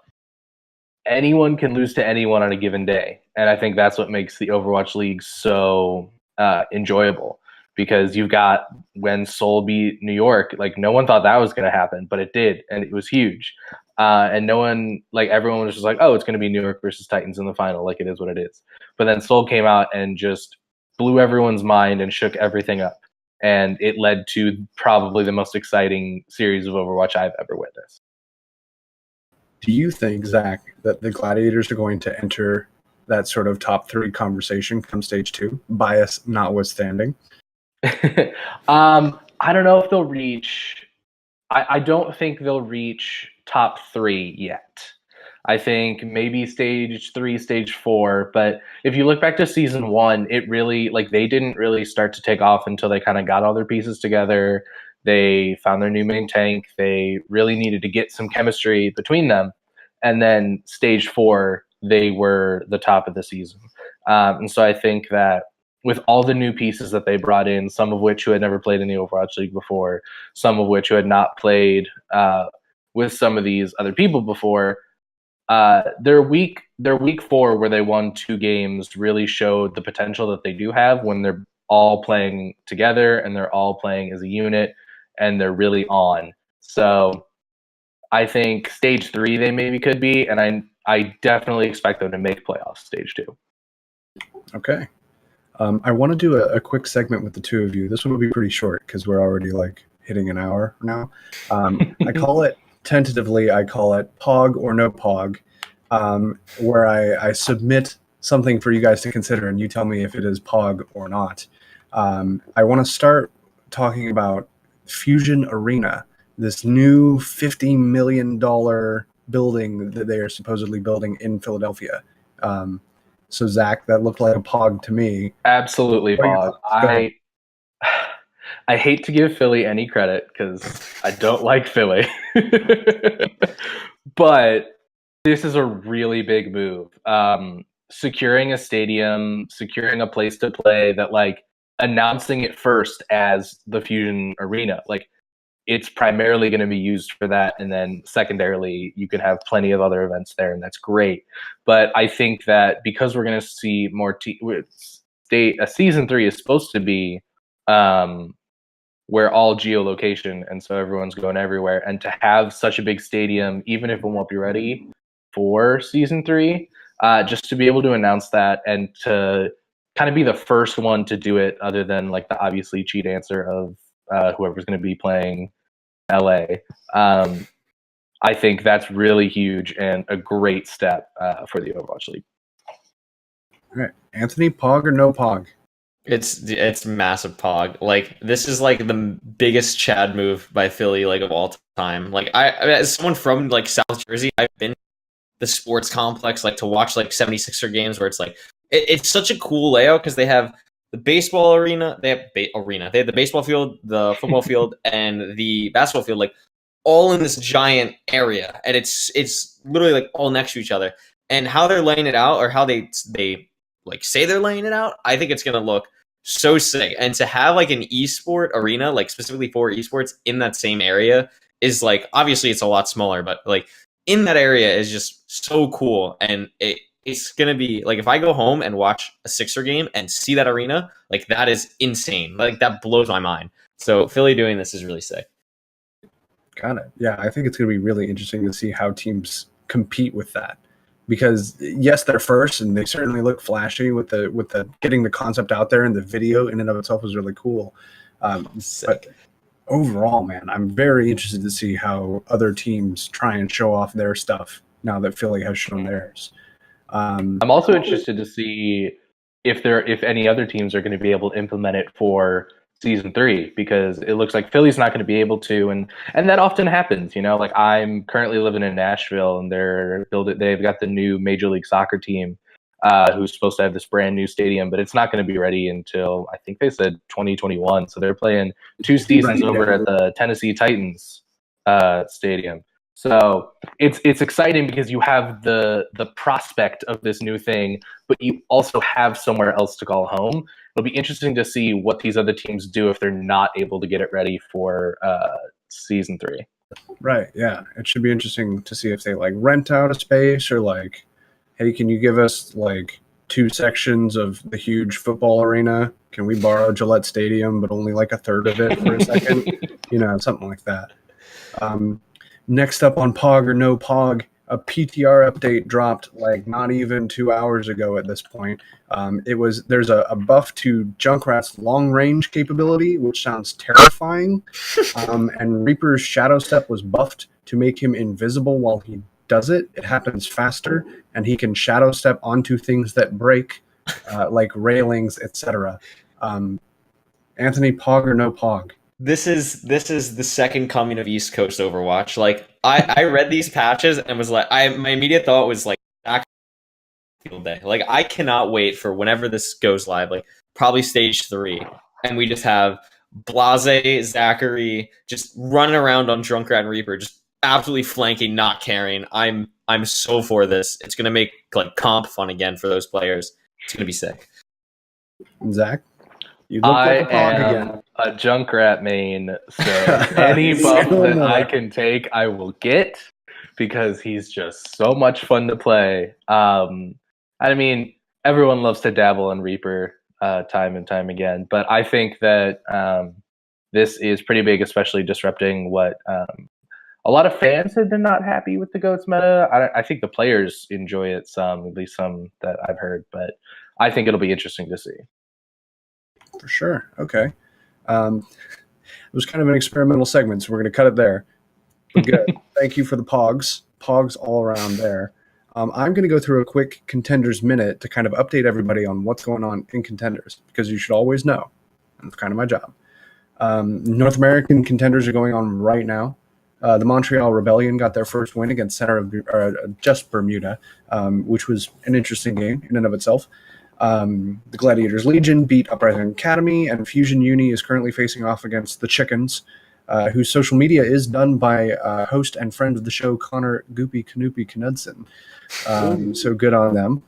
anyone can lose to anyone on a given day, and I think that's what makes the Overwatch League so enjoyable. Because you've got when Seoul beat New York, like no one thought that was going to happen, but it did, and it was huge. And no one, like everyone was just like, oh, it's going to be New York versus Titans in the final, like it is what it is. But then Seoul came out and just blew everyone's mind and shook everything up. And it led to probably the most exciting series of Overwatch I've ever witnessed. Do you think, Zach, that the Gladiators are going to enter that sort of top 3 conversation come stage 2, bias notwithstanding? I don't know if they'll reach. I don't think they'll reach top 3 yet. I think maybe stage 3, stage 4. But if you look back to season 1, it really they didn't really start to take off until they kind of got all their pieces together. They found their new main tank. They really needed to get some chemistry between them, and then stage 4, they were the top of the season. And so I think that with all the new pieces that they brought in, some of which who had never played in the Overwatch League before, some of which who had not played with some of these other people before, their week 4 where they won 2 games really showed the potential that they do have when they're all playing together and they're all playing as a unit and they're really on. So I think stage 3 they maybe could be, and I definitely expect them to make playoffs stage 2. Okay. I want to do a quick segment with the two of you. This one will be pretty short because we're already hitting an hour now. I call it tentatively. I call it Pog or No Pog, where I submit something for you guys to consider, and you tell me if it is Pog or not. I want to start talking about Fusion Arena, this new $50 million building that they are supposedly building in Philadelphia. So, Zach, that looked like a Pog to me. Absolutely, Pog. I hate to give Philly any credit because I don't like Philly. But this is a really big move. Securing a stadium, securing a place to play, that announcing it first as the Fusion Arena. It's primarily going to be used for that, and then secondarily, you can have plenty of other events there, and that's great. But I think that because we're going to see more season 3 is supposed to be where all geolocation, and so everyone's going everywhere, and to have such a big stadium, even if it won't be ready for season 3, just to be able to announce that and to kind of be the first one to do it, other than the obviously cheat answer of whoever's going to be playing LA. I think that's really huge and a great step for the Overwatch League. All right, Anthony, Pog or No Pog? It's massive Pog. This is the biggest Chad move by Philly of all time. I as someone from South Jersey, I've been to the sports complex to watch 76er games where it's it's such a cool layout because they have the baseball arena. They have arena. They have the baseball field, the football field, and the basketball field, like all in this giant area, and it's literally like all next to each other. And how they're laying it out, or how they like say they're laying it out, I think it's gonna look so sick. And to have like an esport arena, like specifically for esports in that same area, is like, obviously it's a lot smaller, but like in that area is just so cool. And it's gonna be like, if I go home and watch a Sixer game and see that arena, like that is insane. Like that blows my mind. So Philly doing this is really sick. Got it. Yeah, I think it's going to be really interesting to see how teams compete with that. Because yes, they're first, and they certainly look flashy with the getting the concept out there, and the video in and of itself was really cool. But overall, man, I'm very interested to see how other teams try and show off their stuff now that Philly has shown theirs. I'm also interested to see if any other teams are going to be able to implement it for season 3, because it looks like Philly's not going to be able to, and that often happens. Like I'm currently living in Nashville, and they've got the new Major League Soccer team who's supposed to have this brand new stadium, but it's not going to be ready until, I think they said 2021. So they're playing 2 seasons over at the Tennessee Titans stadium. So it's exciting because you have the prospect of this new thing, but you also have somewhere else to call home. It'll be interesting to see what these other teams do if they're not able to get it ready for season 3. Right. Yeah. It should be interesting to see if they like rent out a space, or like, hey, can you give us like 2 sections of the huge football arena? Can we borrow Gillette Stadium, but only like a third of it for a second? Something like that. Next up on Pog or No Pog, a PTR update dropped like not even 2 hours ago at this point. There's a buff to Junkrat's long range capability, which sounds terrifying. And Reaper's Shadow Step was buffed to make him invisible while he does it. It happens faster, and he can shadow step onto things that break, like railings, etc. Anthony, Pog or No Pog? This is the second coming of East Coast Overwatch. Like I read these patches and was like, my immediate thought was like, field day. Like I cannot wait for whenever this goes live. Like probably stage 3, and we just have Blase, Zachary just running around on Junkrat and Reaper, just absolutely flanking, not caring. I'm so for this. It's gonna make like comp fun again for those players. It's gonna be sick. Zach? You look like a Pog again. A Junkrat main, so any buff that I can take, I will get, because he's just so much fun to play. I mean, everyone loves to dabble in Reaper time and time again, but I think that this is pretty big, especially disrupting what a lot of fans have been not happy with the GOATS meta. I think the players enjoy it some, at least some that I've heard, but I think it'll be interesting to see. For sure. Okay. It was kind of an experimental segment, so we're going to cut it there. But good. Thank you for the Pogs. Pogs all around there. I'm going to go through a quick Contenders Minute to kind of update everybody on what's going on in Contenders, because you should always know. That's kind of my job. North American Contenders are going on right now. The Montreal Rebellion got their first win against Center of just Bermuda, which was an interesting game in and of itself. The Gladiators Legion beat Uprising Academy, and Fusion Uni is currently facing off against the Chickens, whose social media is done by host and friend of the show, Connor Goopy Canoopy Knudsen. So good on them.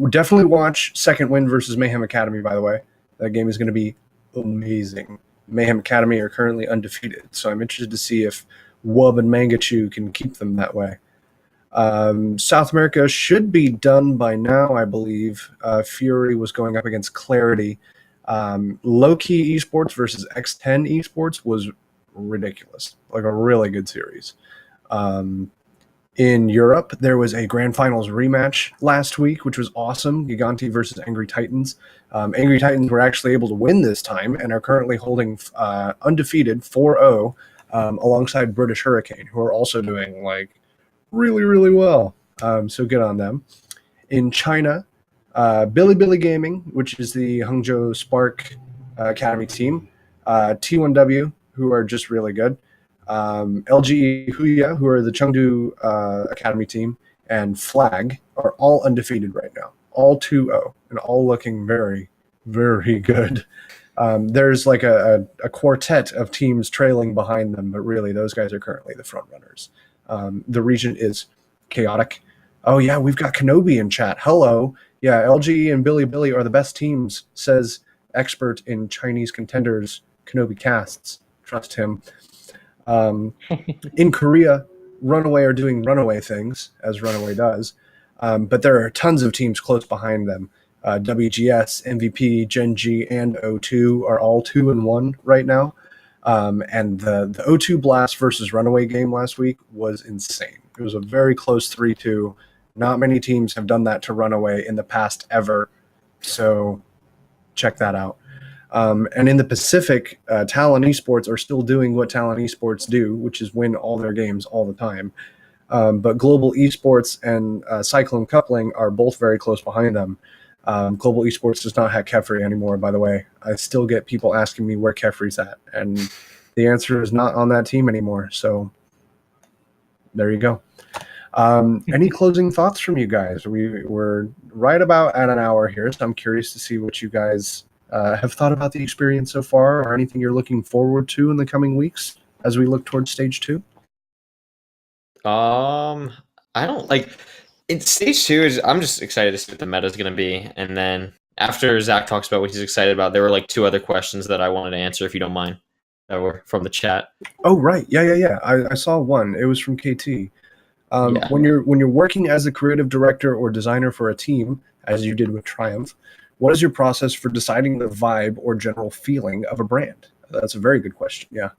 Definitely watch Second Win versus Mayhem Academy, by the way. That game is going to be amazing. Mayhem Academy are currently undefeated, so I'm interested to see if Wub and Mangachu can keep them that way. South America should be done by now, I believe. Fury was going up against Clarity. Low-Key Esports versus X10 Esports was ridiculous. Like a really good series. In Europe, there was a Grand Finals rematch last week, which was awesome. Giganti versus Angry Titans. Angry Titans were actually able to win this time and are currently holding undefeated 4-0 alongside British Hurricane, who are also doing like really, really well. So good on them. In China, Billy Gaming, which is the Hangzhou Spark Academy team, T1W, who are just really good, LGE Huya, who are the Chengdu Academy team, and Flag are all undefeated right now. All 2-0, and all looking very, very good. There's like a quartet of teams trailing behind them, but really those guys are currently the front runners. The region is chaotic. Oh yeah, we've got Kenobi in chat. Hello. Yeah, LG and Billy are the best teams, says expert in Chinese contenders, Kenobi casts. Trust him. In Korea, Runaway are doing Runaway things, as Runaway does. But there are tons of teams close behind them. WGS, MVP, Gen G, and O2 are all 2-1 right now. And the O2 Blast versus Runaway game last week was insane. It was a very close 3-2. Not many teams have done that to Runaway in the past ever. So check that out. And in the Pacific, Talon Esports are still doing what Talon Esports do, which is win all their games all the time. But Global Esports and Cyclone Coupling are both very close behind them. Global Esports does not have Kefri anymore, by the way. I still get people asking me where Kefri's at, and the answer is not on that team anymore. So there you go. Any closing thoughts from you guys? We're right about at an hour here, so I'm curious to see what you guys have thought about the experience so far, or anything you're looking forward to in the coming weeks as we look towards stage 2. I don't like in stage 2 is I'm just excited to see what the meta is going to be, and then after Zach talks about what he's excited about, there were like 2 other questions that I wanted to answer if you don't mind that were from the chat. Oh right, yeah. I saw one. It was from KT. Yeah. When you're working as a creative director or designer for a team, as you did with Triumph, what is your process for deciding the vibe or general feeling of a brand? That's a very good question. Yeah.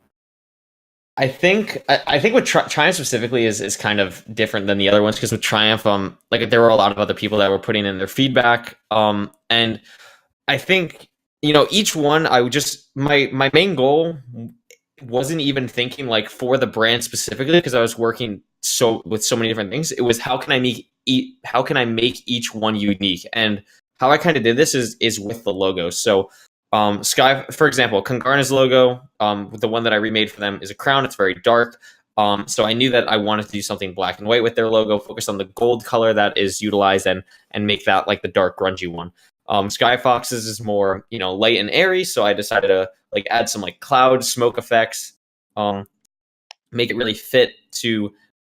I think with Triumph specifically is kind of different than the other ones, because with Triumph, like there were a lot of other people that were putting in their feedback, and I think each one I would just my main goal wasn't even thinking like for the brand specifically, because I was working with so many different things. It was how can I make each one unique, and how I kind of did this is with the logo. So Sky, for example, Congarna's logo, the one that I remade for them, is a crown. It's very dark. So I knew that I wanted to do something black and white with their logo, focus on the gold color that is utilized, and make that like the dark grungy one. Sky Fox's is more, light and airy. So I decided to like add some like cloud smoke effects, make it really fit to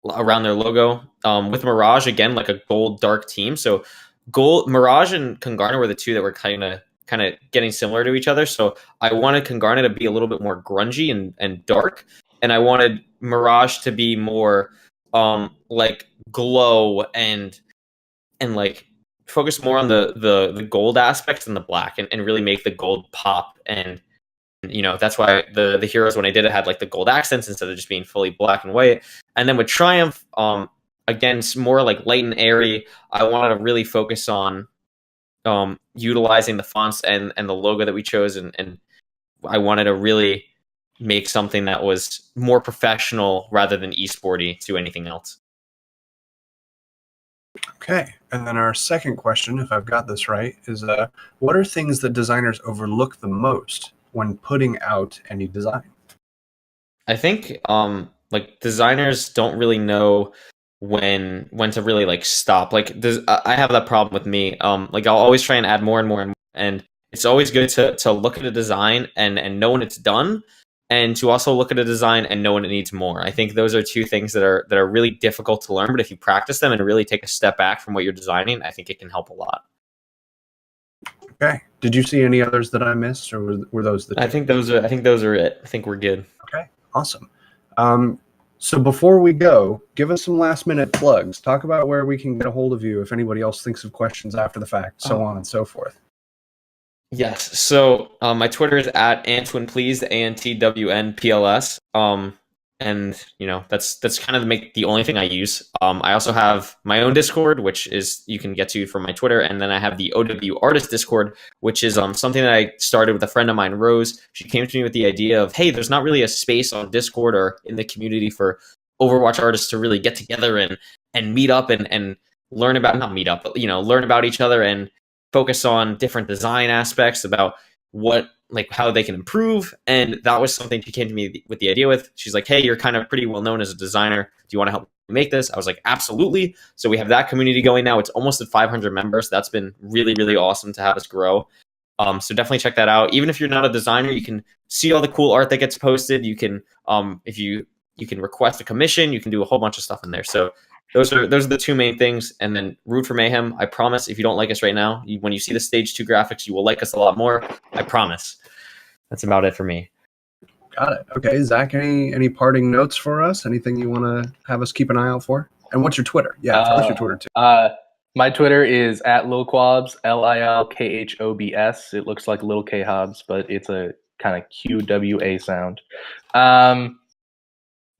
around their logo. With Mirage, again, like a gold dark team. So Mirage and Congarna were the 2 that were kind of getting similar to each other. So I wanted Congarna to be a little bit more grungy and dark, and I wanted Mirage to be more like glow and like focus more on the gold aspects than the black, and really make the gold pop. And that's why the heroes, when I did it, had like the gold accents instead of just being fully black and white. And then with Triumph, again, it's more like light and airy. I wanted to really focus on utilizing the fonts and the logo that we chose, and I wanted to really make something that was more professional rather than esporty to anything else. Okay, and then our second question, if I've got this right, is what are things that designers overlook the most when putting out any design? I think like designers don't really know when to really like stop. Like I have that problem with me. Like I'll always try and add more and more and more, and it's always good to look at a design and know when it's done, and to also look at a design and know when it needs more. I think those are 2 things that are really difficult to learn, but if you practice them and really take a step back from what you're designing, I think it can help a lot. Okay. Did you see any others that I missed, or were those the 2? I think those are it. I think we're good. Okay. Awesome. So before we go, give us some last minute plugs. Talk about where we can get a hold of you if anybody else thinks of questions after the fact, so on and so forth. Yes. So my Twitter is at AntwinPlease, ANTWNPLS. And that's kind of the only thing I use. I also have my own Discord, which is you can get to from my Twitter, and then I have the OW Artist Discord, which is something that I started with a friend of mine, Rose. She came to me with the idea of, hey, there's not really a space on Discord or in the community for Overwatch artists to really get together and meet up and learn about, not meet up, but learn about each other and focus on different design aspects about how they can improve. And that was something she came to me with the idea with. She's like, hey, you're kind of pretty well known as a designer. Do you want to help me make this? I was like, absolutely. So we have that community going now. It's almost at 500 members. That's been really, really awesome to have us grow. So definitely check that out. Even if you're not a designer, you can see all the cool art that gets posted. You can, if you can request a commission, you can do a whole bunch of stuff in there. So those are the two main things. And then root for Mayhem. I promise, if you don't like us right now, when you see the stage 2 graphics, you will like us a lot more. I promise. That's about it for me. Got it. Okay, Zach, any parting notes for us? Anything you want to have us keep an eye out for? And what's your Twitter? Yeah, tell us your Twitter too. My Twitter is @lilquabs, LILKHOBS. It looks like Lil K Hobbs, but it's a kind of QWA sound.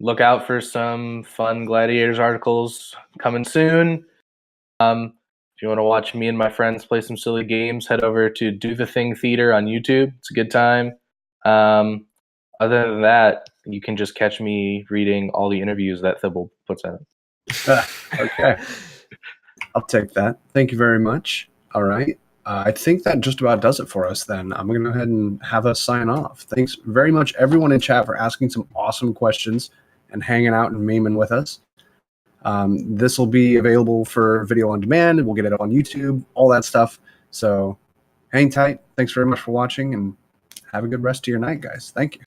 Look out for some fun Gladiators articles coming soon. If you want to watch me and my friends play some silly games, head over to Do the Thing Theater on YouTube. It's a good time. Other than that, you can just catch me reading all the interviews that Thibble puts out. Okay. I'll take that. Thank you very much. All right. I think that just about does it for us then. I'm going to go ahead and have us sign off. Thanks very much, everyone in chat, for asking some awesome questions and hanging out and memeing with us. This will be available for video on demand. We'll get it up on YouTube, all that stuff. So hang tight. Thanks very much for watching, and have a good rest of your night, guys. Thank you.